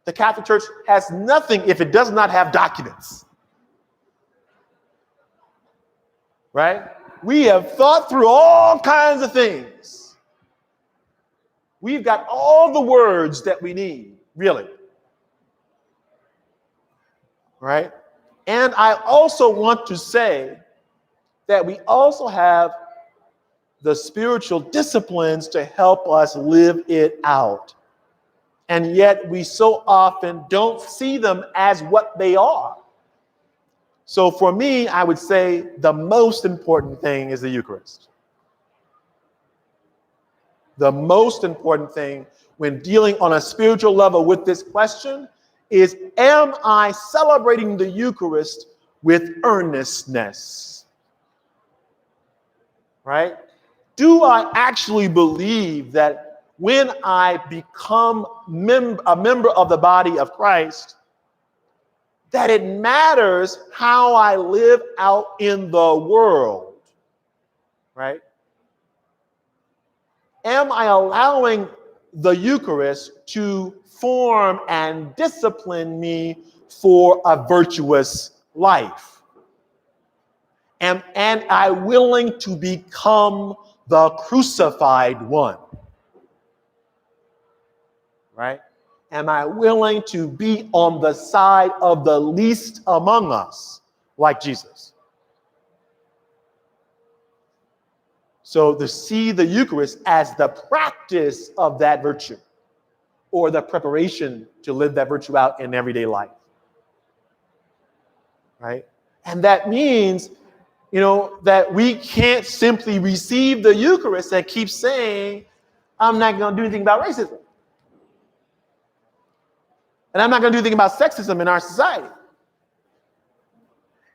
Speaker 2: The Catholic Church has nothing if it does not have documents, right? We have thought through all kinds of things. We've got all the words that we need, really, right? And I also want to say that we also have the spiritual disciplines to help us live it out. And yet we so often don't see them as what they are. So for me, I would say the most important thing is the Eucharist. The most important thing when dealing on a spiritual level with this question is, am I celebrating the Eucharist with earnestness? Right? Do I actually believe that when I become a member of the body of Christ, that it matters how I live out in the world? Right? Am I allowing the Eucharist to form and discipline me for a virtuous life? Am I willing to become the crucified one? Right? Am I willing to be on the side of the least among us, like Jesus? So to see the Eucharist as the practice of that virtue, or the preparation to live that virtue out in everyday life. Right? And that means, that we can't simply receive the Eucharist and keep saying, I'm not going to do anything about racism. And I'm not going to do anything about sexism in our society.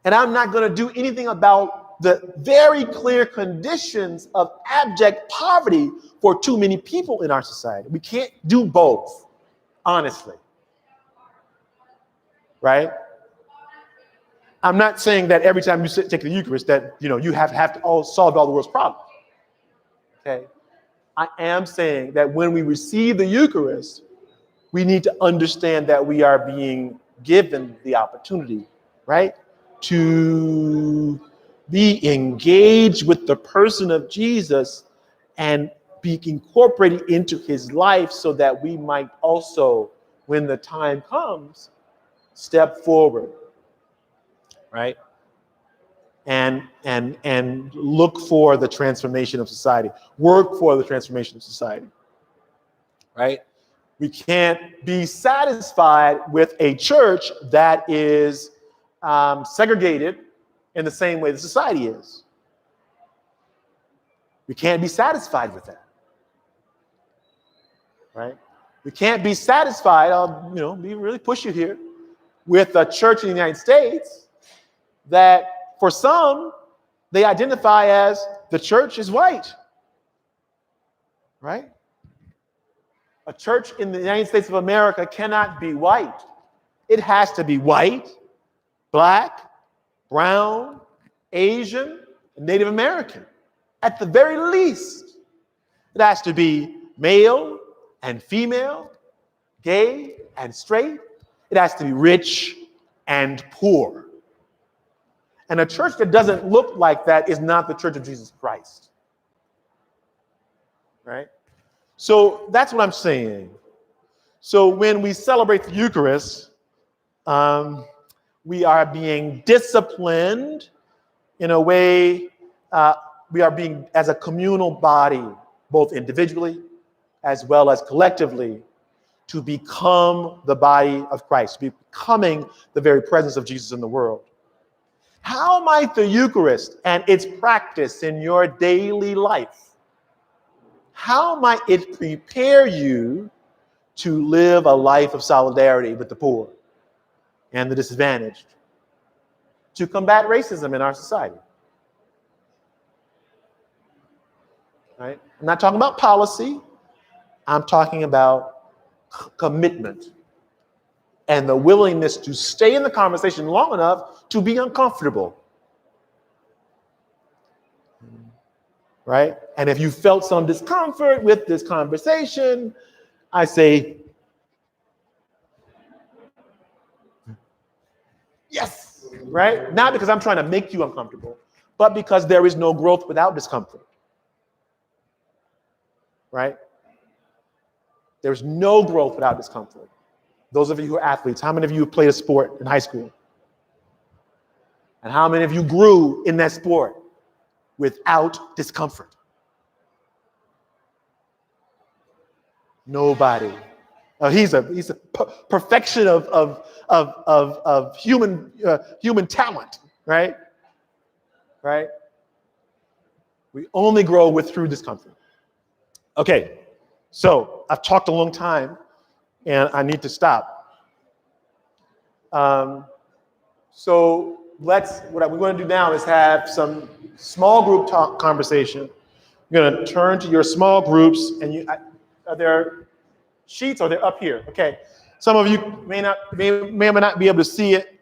Speaker 2: And I'm not going to do anything about the very clear conditions of abject poverty for too many people in our society. We can't do both, honestly. Right? I'm not saying that every time you take the Eucharist that you have to solve all the world's problems. Okay? I am saying that when we receive the Eucharist, we need to understand that we are being given the opportunity, right, to be engaged with the person of Jesus and be incorporated into his life so that we might also, when the time comes, step forward, right, and look for the transformation of society, work for the transformation of society, right? We can't be satisfied with a church that is segregated in the same way the society is. We can't be satisfied with that, right? We can't be satisfied, I'll be really pushy here, with a church in the United States that for some, they identify as the church is white, right? A church in the United States of America cannot be white. It has to be white, black, brown, Asian, and Native American. At the very least, it has to be male and female, gay and straight. It has to be rich and poor. And a church that doesn't look like that is not the Church of Jesus Christ. Right? So that's what I'm saying. So when we celebrate the Eucharist, we are being disciplined in a way, we are being, as a communal body, both individually as well as collectively, to become the body of Christ, becoming the very presence of Jesus in the world. How might the Eucharist and its practice in your daily life, how might it prepare you to live a life of solidarity with the poor and the disadvantaged, to combat racism in our society? Right? I'm not talking about policy. I'm talking about commitment and the willingness to stay in the conversation long enough to be uncomfortable. Right? And if you felt some discomfort with this conversation, I say, yes, right? Not because I'm trying to make you uncomfortable, but because there is no growth without discomfort. Right? There's no growth without discomfort. Those of you who are athletes, how many of you played a sport in high school? And how many of you grew in that sport without discomfort? Nobody. He's a perfection of human talent, right? Right? We only grow through discomfort. Okay, so I've talked a long time, and I need to stop. So what we're going to do now is have some small group talk conversation. You're going to turn to your small groups, and are there sheets or they're up here? Okay. Some of you may or may not be able to see it.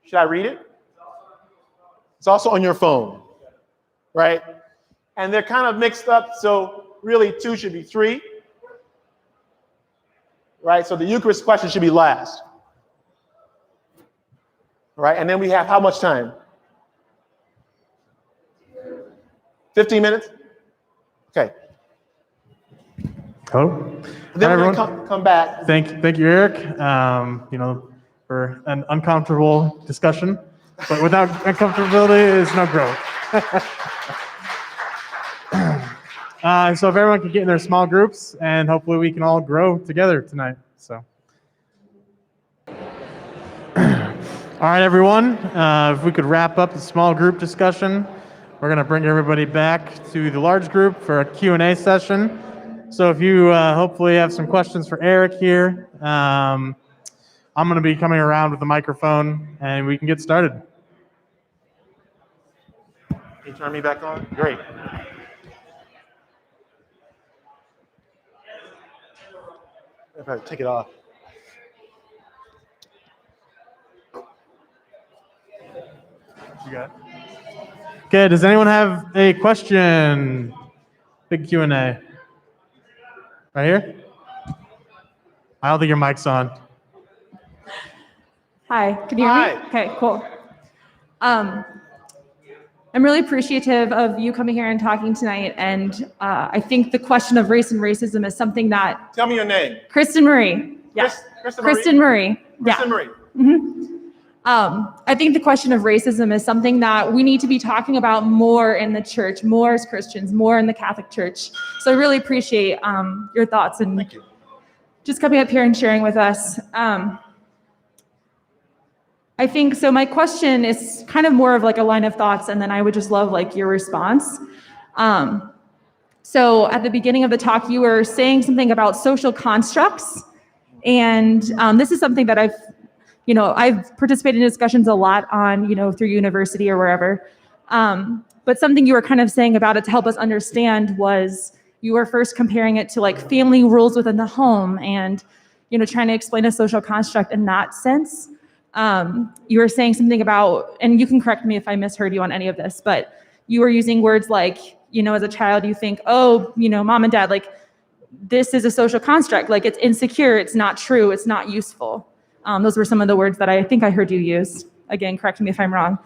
Speaker 2: Should I read it? It's also on your phone, right? And they're kind of mixed up, so really 2 should be 3. Right? So the Eucharist question should be last. Right? And then we have how much time? 15 minutes? Okay.
Speaker 1: Hello.
Speaker 2: Then
Speaker 1: Hi,
Speaker 2: we're
Speaker 1: everyone.
Speaker 2: going to come back.
Speaker 1: Thank you, Eric. For an uncomfortable discussion, but without uncomfortability is no growth. So if everyone can get in their small groups, and hopefully we can all grow together tonight. So, all right, everyone. If we could wrap up the small group discussion, we're going to bring everybody back to the large group for a Q&A session. So if you hopefully have some questions for Eric here, I'm going to be coming around with the microphone, and we can get started.
Speaker 2: Can you turn me back on? Great. If I take it off.
Speaker 1: You got it. Okay, does anyone have a question? Big Q&A. Right here? I don't think your mic's on.
Speaker 3: Hi, can you hear me?
Speaker 2: Hi.
Speaker 3: Okay, cool. I'm really appreciative of you coming here and talking tonight, and I think the question of race and racism is something that...
Speaker 2: Tell me your name.
Speaker 3: Kristen Marie. Yeah. Kristen Marie. Yeah.
Speaker 2: Kristen Marie.
Speaker 3: Mm-hmm. I think the question of racism is something that we need to be talking about more in the church, more as Christians, more in the Catholic Church. So I really appreciate your thoughts and
Speaker 2: Thank you.
Speaker 3: Just coming up here and sharing with us. I think, so my question is kind of more of like a line of thoughts, and then I would just love like your response. So at the beginning of the talk, you were saying something about social constructs. And this is something that I've participated in discussions a lot on, through university or wherever. But something you were kind of saying about it to help us understand was you were first comparing it to like family rules within the home and, trying to explain a social construct in that sense. You were saying something about, and you can correct me if I misheard you on any of this, but you were using words like, as a child, you think, oh, mom and dad, like this is a social construct, like it's insecure, it's not true, it's not useful. Those were some of the words that I think I heard you use. Again, correct me if I'm wrong.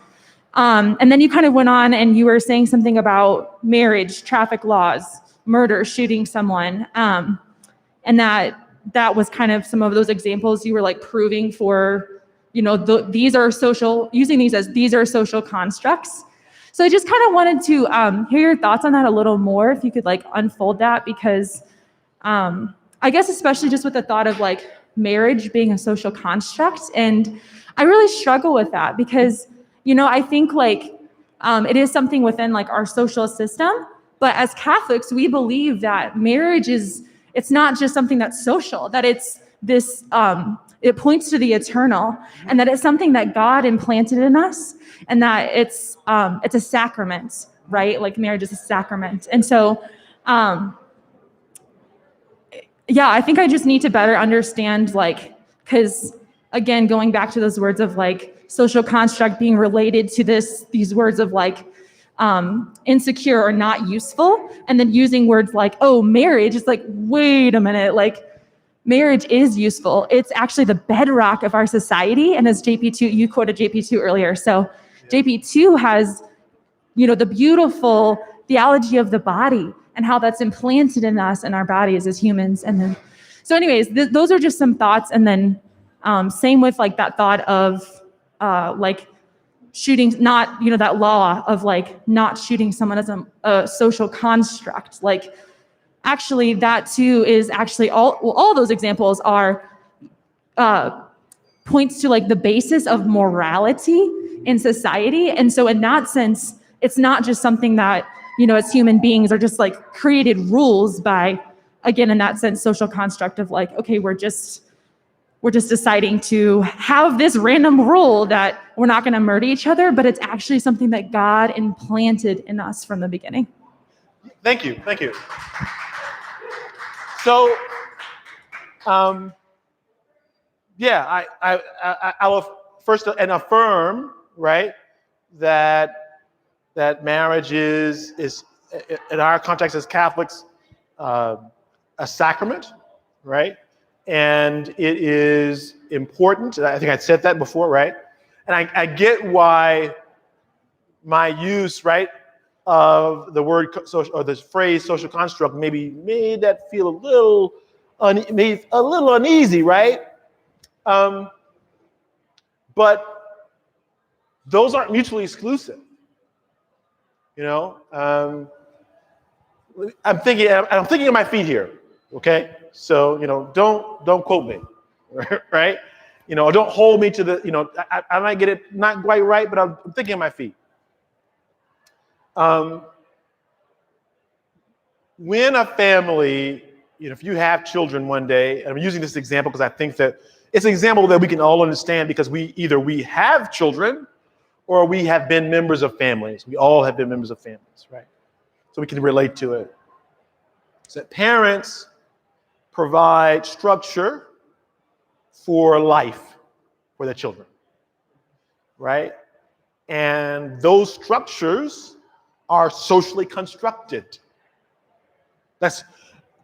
Speaker 3: And then you kind of went on and you were saying something about marriage, traffic laws, murder, shooting someone. And that was kind of some of those examples you were like proving for, these are social, using these are social constructs. So I just kind of wanted to hear your thoughts on that a little more, if you could like unfold that, because I guess especially just with the thought of like marriage being a social construct. And I really struggle with that because, I think like it is something within like our social system, but as Catholics, we believe that marriage it's not just something that's social, that it's this, it points to the eternal, and that it's something that God implanted in us, and that it's a sacrament, right? Like marriage is a sacrament. And so yeah, I think I just need to better understand, like, because again, going back to those words of like social construct being related to these words of like insecure or not useful, and then using words like, oh, marriage, it's like, wait a minute, like marriage is useful. It's actually the bedrock of our society. And as JP2, you quoted JP2 earlier. So JP2 has, the beautiful theology of the body and how that's implanted in us and our bodies as humans. And then, so anyways, those are just some thoughts. And then same with like that thought of like shooting, not, that law of like not shooting someone as a social construct. Like actually that too is actually all those examples are points to like the basis of morality in society. And so in that sense, it's not just something that, as human beings are just like created rules by, again, in that sense, social construct of like, okay, we're just deciding to have this random rule that we're not going to murder each other, but it's actually something that God implanted in us from the beginning.
Speaker 2: Thank you. So, yeah, I will first and affirm, right, that marriage is in our context as Catholics a sacrament, right, and it is important. I think I said that before, right, and I get why my use, right, of the word social or the phrase social construct maybe made that feel a little uneasy, right? But those aren't mutually exclusive. I'm thinking on my feet here, okay? So, don't quote me, right? Don't hold me to the, I might get it not quite right, but I'm thinking on my feet. When a family, if you have children one day, and I'm using this example because I think that it's an example that we can all understand because we have children or we have been members of families. We all have been members of families, right? So we can relate to it. So that parents provide structure for life for their children, right? And those structures are socially constructed. That's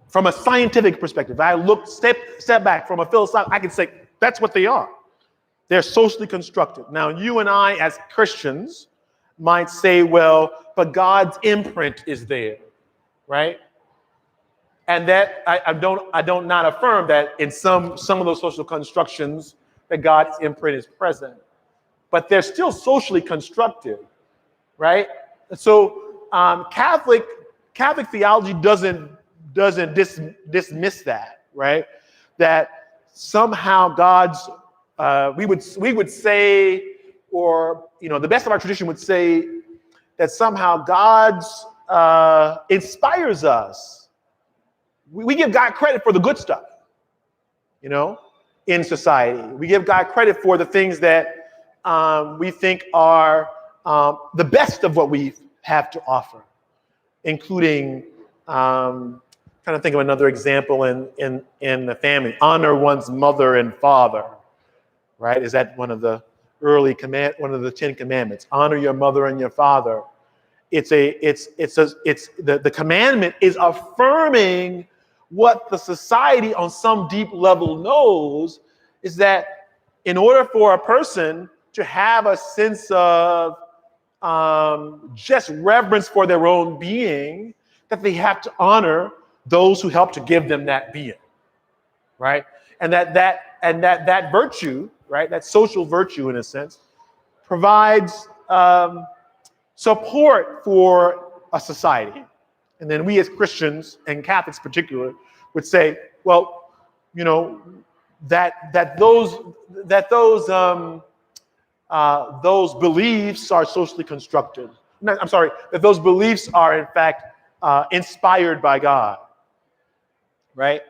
Speaker 2: from a scientific perspective. I look step back from a philosophical, I can say that's what they are. They're socially constructed. Now, you and I as Christians might say, well, but God's imprint is there, right? And that I don't not affirm that in some of those social constructions that God's imprint is present, but they're still socially constructed, right? So Catholic theology doesn't dismiss that, right? That somehow God's we would say, or the best of our tradition would say that somehow God's inspires us. We give God credit for the good stuff, in society. We give God credit for the things that we think are the best of what we have to offer, including trying to think of another example in the family. Honor one's mother and father, right? Is that one of the one of the 10 commandments? Honor your mother and your father. The commandment is affirming what the society on some deep level knows is that in order for a person to have a sense of just reverence for their own being, that they have to honor those who help to give them that being, right? And that virtue, right, that social virtue in a sense, provides support for a society. And then we as Christians and Catholics in particular would say, well, that those beliefs are socially constructed. That those beliefs are in fact inspired by God, right?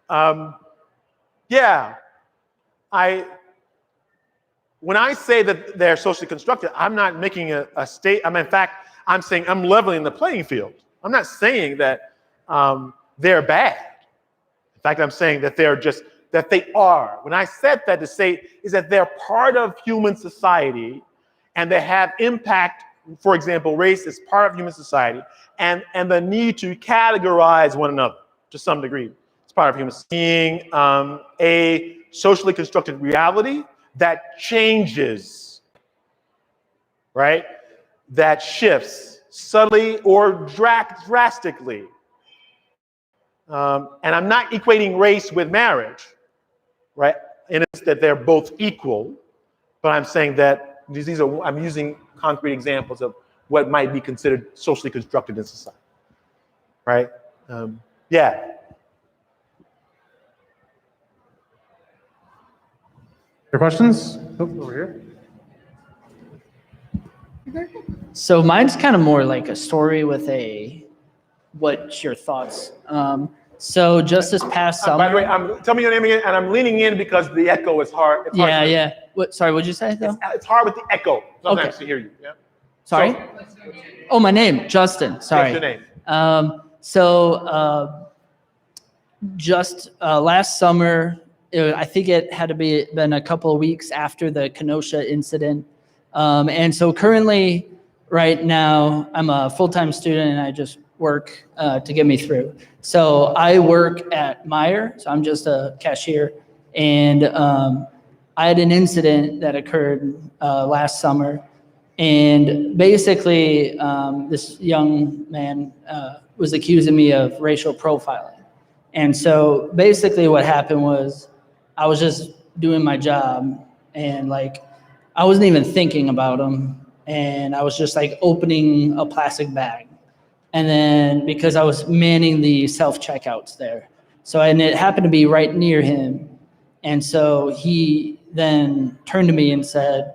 Speaker 2: When I say that they're socially constructed, I'm not making a statement. In fact, I'm saying I'm leveling the playing field. I'm not saying that they're bad. In fact, I'm saying that that they are. When I said that, to say is that they're part of human society and they have impact. For example, race is part of human society, and the need to categorize one another to some degree. It's part of human being a socially constructed reality that changes, right? That shifts subtly or drastically. And I'm not equating race with marriage, right? In it's that they're both equal, but I'm saying that I'm using concrete examples of what might be considered socially constructed in society, right? Yeah.
Speaker 1: Your questions? Oh, over here.
Speaker 4: So mine's kind of more like a story with what's your thoughts? So just this past summer.
Speaker 2: By the way, tell me your name again, and I'm leaning in because the echo is hard. It's hard
Speaker 4: Yeah. Sorry, what'd you say though?
Speaker 2: It's hard with the echo sometimes to hear you. Yeah.
Speaker 4: Sorry? Oh, my name, Justin. Sorry.
Speaker 2: What's your name?
Speaker 4: Just last summer, I think it had to been a couple of weeks after the Kenosha incident. And so currently, right now, I'm a full-time student and I just work to get me through. So I work at Meijer, so I'm just a cashier. And I had an incident that occurred last summer. And basically, this young man was accusing me of racial profiling. And so basically what happened was I was just doing my job and like I wasn't even thinking about him. And I was just like opening a plastic bag. And then because I was manning the self-checkouts there. And it happened to be right near him. And so he then turned to me and said,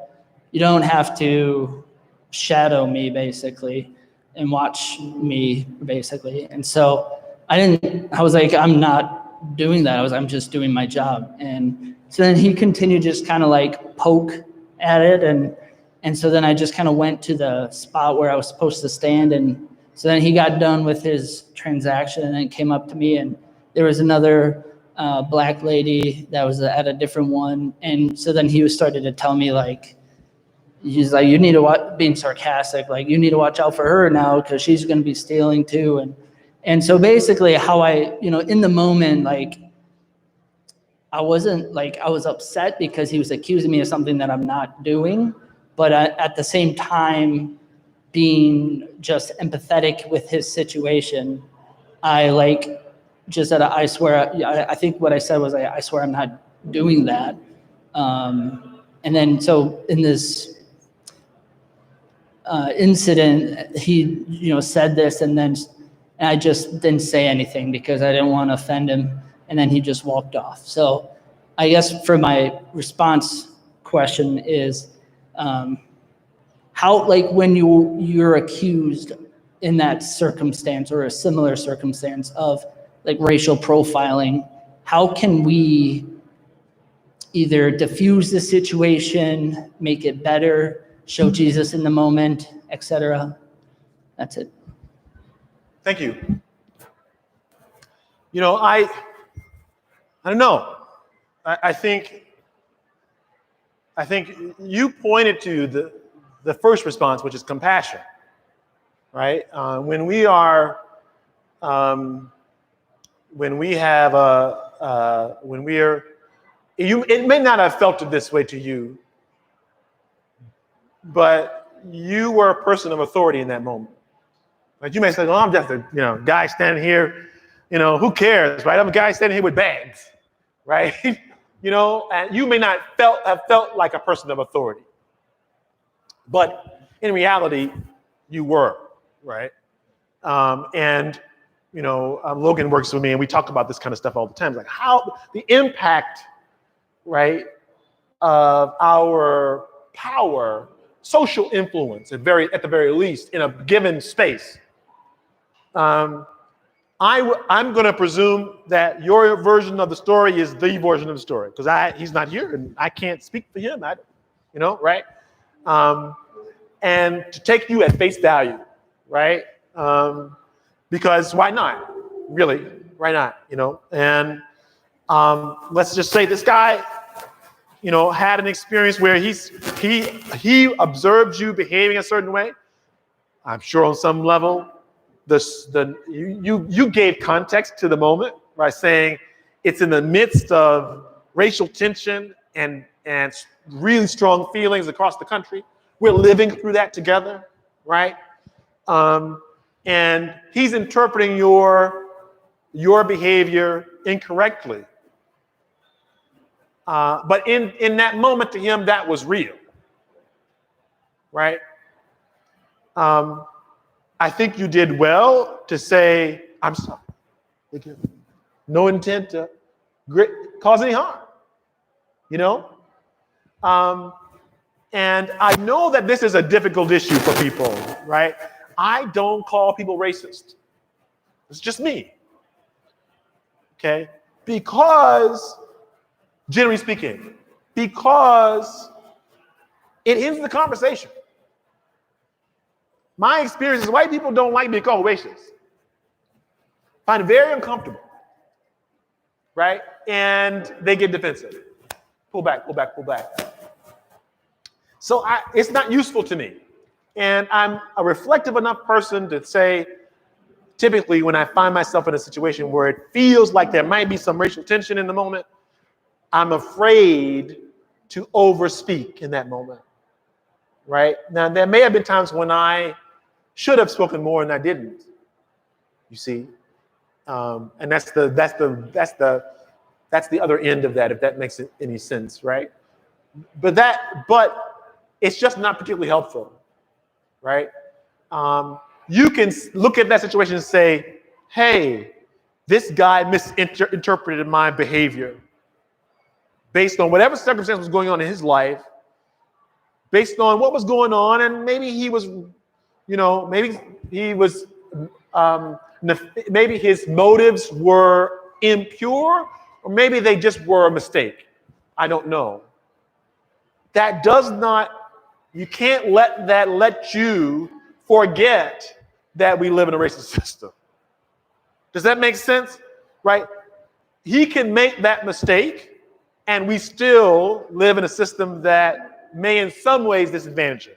Speaker 4: "You don't have to shadow me basically and watch me basically." And so I was like, I'm not doing that. I'm just doing my job. And so then he continued just kind of like poke at it. And so then I just kind of went to the spot where I was supposed to stand. And so then he got done with his transaction and then came up to me and there was another black lady that was at a different one. And so then he started to tell me like, he's like, you need to watch, being sarcastic, like you need to watch out for her now because she's going to be stealing too. And so basically how in the moment, like I was upset because he was accusing me of something that I'm not doing. But at the same time, being just empathetic with his situation, I think what I said was, I swear I'm not doing that. And then so in this incident, he said this and I just didn't say anything because I didn't want to offend him. And then he just walked off. So I guess for my response question is, how, like when you're accused in that circumstance or a similar circumstance of like racial profiling, how can we either diffuse the situation, make it better, show Jesus in the moment, etc.? That's it.
Speaker 2: Thank you. I don't know. I think you pointed to the first response, which is compassion, right? When we are, it may not have felt it this way to you, but you were a person of authority in that moment. Like you may say, "Well, I'm just a guy standing here, who cares, right? I'm a guy standing here with bags, right?" And you may not have felt like a person of authority, but in reality, you were, right? Logan works with me, and we talk about this kind of stuff all the time, like how the impact, right, of our power, social influence, at the very least, in a given space. I'm going to presume that your version of the story is the version of the story because he's not here and I can't speak for him. Right? And to take you at face value, right? Because why not? Really, why not? And Let's just say this guy, had an experience where he observed you behaving a certain way. I'm sure on some level, you gave context to the moment by saying it's in the midst of racial tension and really strong feelings across the country. We're living through that together, right? And he's interpreting your behavior incorrectly. But in that moment to him, that was real, right? I think you did well to say, I'm sorry. No intent to cause any harm, And I know that this is a difficult issue for people, right? I don't call people racist. It's just me, okay? Because, generally speaking, because it ends the conversation. My experience is white people don't like being called racist. Find it very uncomfortable, right? And they get defensive. Pull back. So it's not useful to me. And I'm a reflective enough person to say, typically when I find myself in a situation where it feels like there might be some racial tension in the moment, I'm afraid to overspeak in that moment, right? Now, there may have been times when I should have spoken more and I didn't, you see? And that's the other end of that, if that makes any sense, right? But it's just not particularly helpful, right? You can look at that situation and say, hey, this guy misinterpreted my behavior based on whatever circumstance was going on in his life, based on what was going on, and maybe he was, maybe his motives were impure, or maybe they just were a mistake. I don't know. That does not, you can't let you forget that we live in a racist system. Does that make sense? Right? He can make that mistake, and we still live in a system that may in some ways disadvantage him.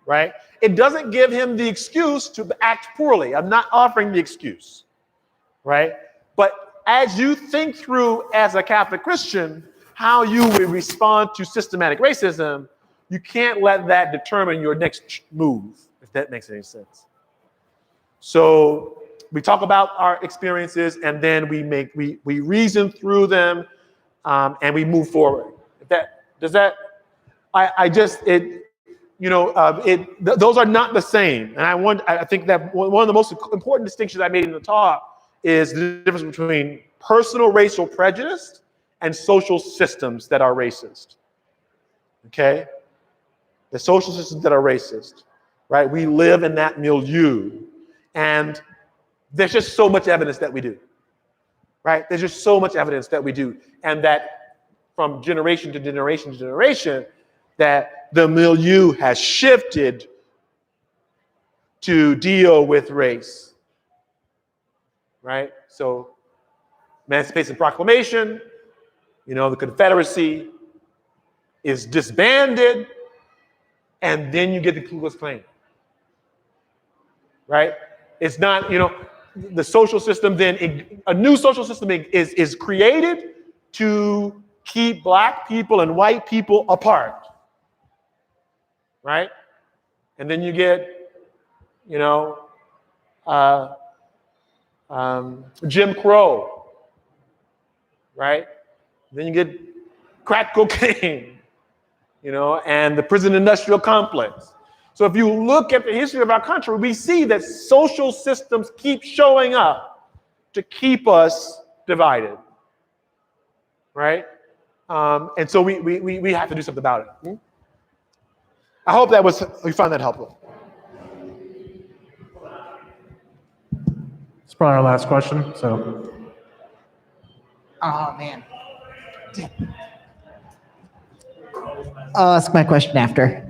Speaker 2: Right? It doesn't give him the excuse to act poorly. I'm not offering the excuse. Right? But as you think through as a Catholic Christian how you would respond to systematic racism, you can't let that determine your next move, if that makes any sense. So we talk about our experiences, and then we reason through them, and we move forward. Those are not the same. And I think that one of the most important distinctions I made in the talk is the difference between personal racial prejudice and social systems that are racist. Okay? The social systems that are racist, right? We live in that milieu, and there's just so much evidence that we do, right? There's just so much evidence that we do, and that from generation to generation to generation, that the milieu has shifted to deal with race, right? So, Emancipation Proclamation, the Confederacy is disbanded, and then you get the Ku Klux Klan, right? It's not, the social system then, a new social system is created to keep Black people and white people apart, right? And then you get, Jim Crow, right? Then you get crack cocaine, and the prison industrial complex. So if you look at the history of our country, we see that social systems keep showing up to keep us divided, right? And so we have to do something about it. I hope you found that helpful.
Speaker 1: It's probably our last question, so.
Speaker 5: Oh, man. I'll ask my question after.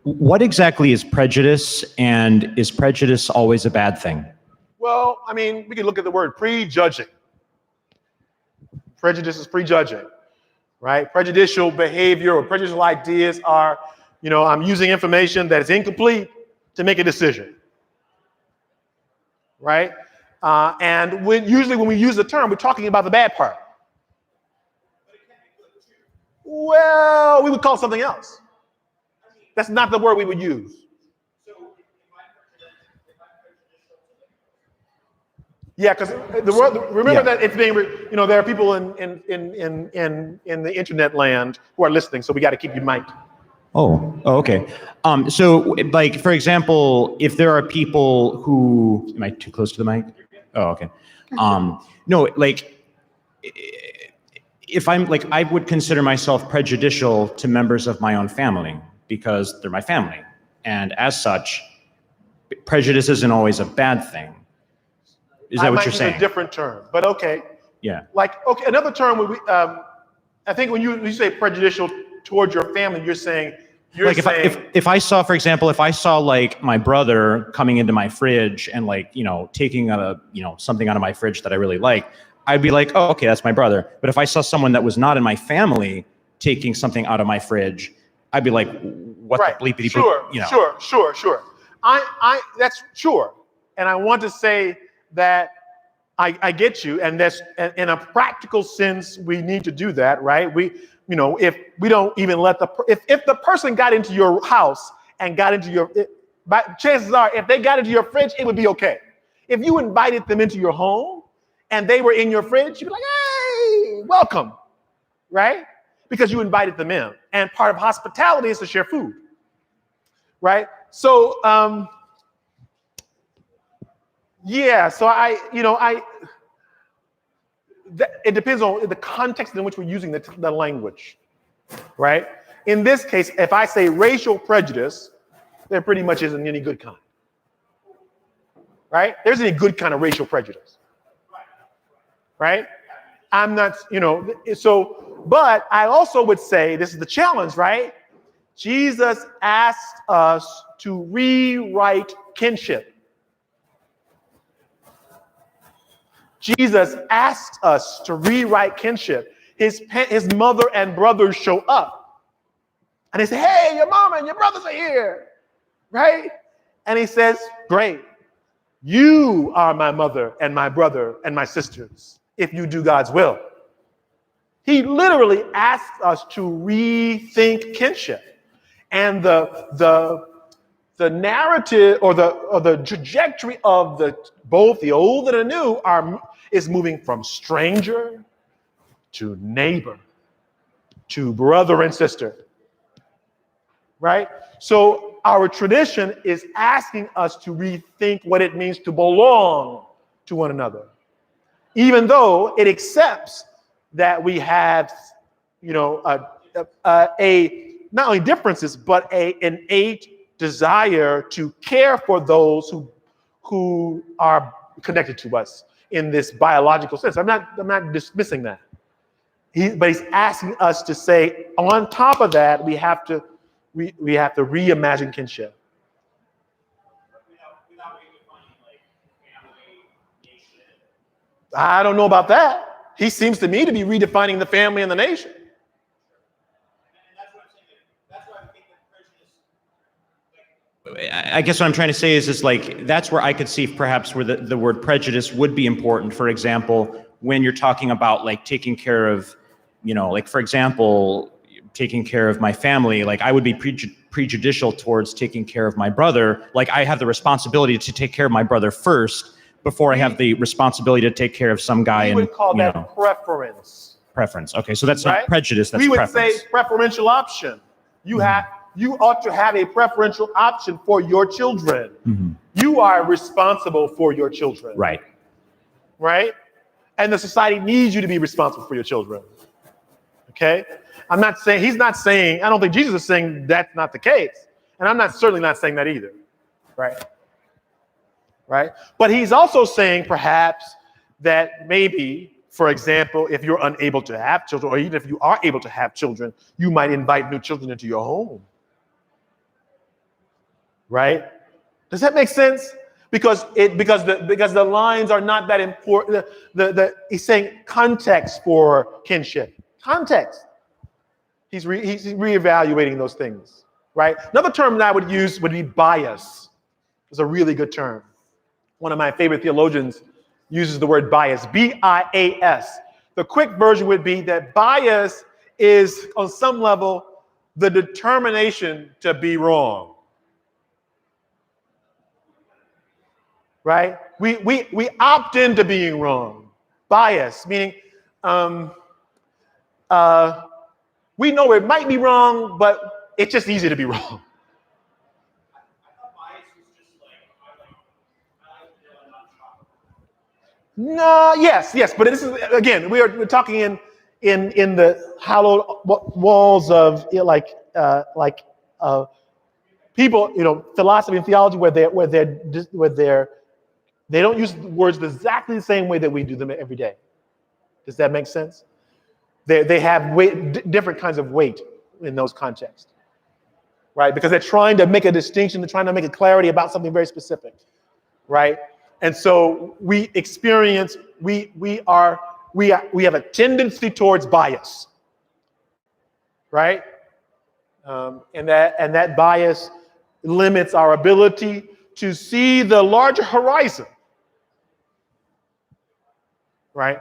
Speaker 6: What exactly is prejudice, and is prejudice always a bad thing?
Speaker 2: Well, Well, I mean, we can look at the word prejudging. Prejudice is prejudging, right? Prejudicial behavior or prejudicial ideas are, I'm using information that is incomplete to make a decision, right? And usually when we use the term, we're talking about the bad part. Well, we would call it something else. That's not the word we would use. Yeah, because the word. Remember that it's being. There are people in the internet land who are listening, so we got to keep you mic'd.
Speaker 6: Oh, okay. So, like, for example, if there are people who, am I too close to the mic? Oh, okay. No, like, if I'm like, I would consider myself prejudicial to members of my own family because they're my family, and as such, prejudice isn't always a bad thing. Is that what you're saying?
Speaker 2: A different term, but okay.
Speaker 6: Yeah.
Speaker 2: Like, okay, another term would be, I think when you say prejudicial towards your family, you're saying. Like if I saw, for example, if I saw like my brother coming into my fridge and like, taking something out of my fridge that I really like, I'd be like, oh, okay, that's my brother. But if I saw someone that was not in my family taking something out of my fridge, I'd be like, what the bleepity bloop, Sure. That's sure. And I want to say that I get you, and that's in a practical sense, we need to do that, right? If we don't even let if the person got into your house and got into but chances are, if they got into your fridge, it would be okay. If you invited them into your home and they were in your fridge, you'd be like, hey, welcome, right? Because you invited them in. And part of hospitality is to share food, right? So, it depends on the context in which we're using the language, right? In this case, if I say racial prejudice, there pretty much isn't any good kind, right? There's any good kind of racial prejudice, right? I'm not, but I also would say, this is the challenge, right? Jesus asked us to rewrite kinship. Jesus asked us to rewrite kinship. His mother and brothers show up. And they say, hey, your mama and your brothers are here, right? And he says, great. You are my mother and my brother and my sisters if you do God's will. He literally asks us to rethink kinship. And the narrative or the trajectory of both the old and the new is moving from stranger to neighbor to brother and sister, right? So our tradition is asking us to rethink what it means to belong to one another, even though it accepts that we have, a not only differences but an innate desire to care for those who are connected to us in this biological sense. I'm not dismissing that. But he's asking us to say, on top of that, we have to reimagine kinship. I don't know about that. He seems to me to be redefining the family and the nation.
Speaker 6: I guess what I'm trying to say is like, that's where I could see perhaps where the word prejudice would be important. For example, when you're talking about like taking care of, like for example, taking care of my family, like I would be prejudicial towards taking care of my brother. Like I have the responsibility to take care of my brother first before I have the responsibility to take care of some guy.
Speaker 2: We would call that preference.
Speaker 6: Preference. Okay, so that's not prejudice, that's preference.
Speaker 2: We would say preferential option. You ought to have a preferential option for your children. Mm-hmm. You are responsible for your children.
Speaker 6: Right.
Speaker 2: Right? And the society needs you to be responsible for your children. Okay? He's not saying, I don't think Jesus is saying that's not the case. And I'm certainly not saying that either. Right? Right? But he's also saying perhaps that maybe, for example, if you're unable to have children, or even if you are able to have children, you might invite new children into your home. Right? Does that make sense? because the lines are not that important. He's saying context for kinship. Context. He's reevaluating those things, right? Another term that I would use would be bias. It's a really good term. One of my favorite theologians uses the word bias, B-I-A-S. The quick version would be that bias is, on some level, the determination to be wrong. Right? We opt into being wrong. Bias, meaning we know it might be wrong, but it's just easy to be wrong. No, yes, but this is, again, we're talking in the hallowed walls of people, philosophy and theology, where they don't use words exactly the same way that we do them every day. Does that make sense? They have different kinds of weight in those contexts, right? Because they're trying to make a distinction, they're trying to make a clarity about something very specific, right? And so we experience, we have a tendency towards bias, right? And that bias limits our ability to see the larger horizon, right?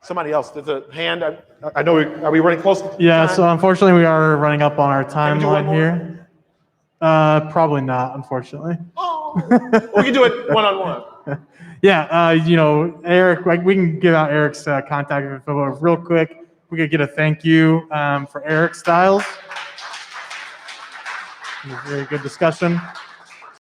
Speaker 2: Somebody else, there's a hand. I know, are we running close?
Speaker 1: Yeah, so unfortunately we are running up on our timeline here. Probably not, unfortunately.
Speaker 2: Oh, we can do it one-on-one.
Speaker 1: Yeah, Eric, we can give out Eric's contact info real quick. We could get a thank you for Eric Stiles. Very good discussion.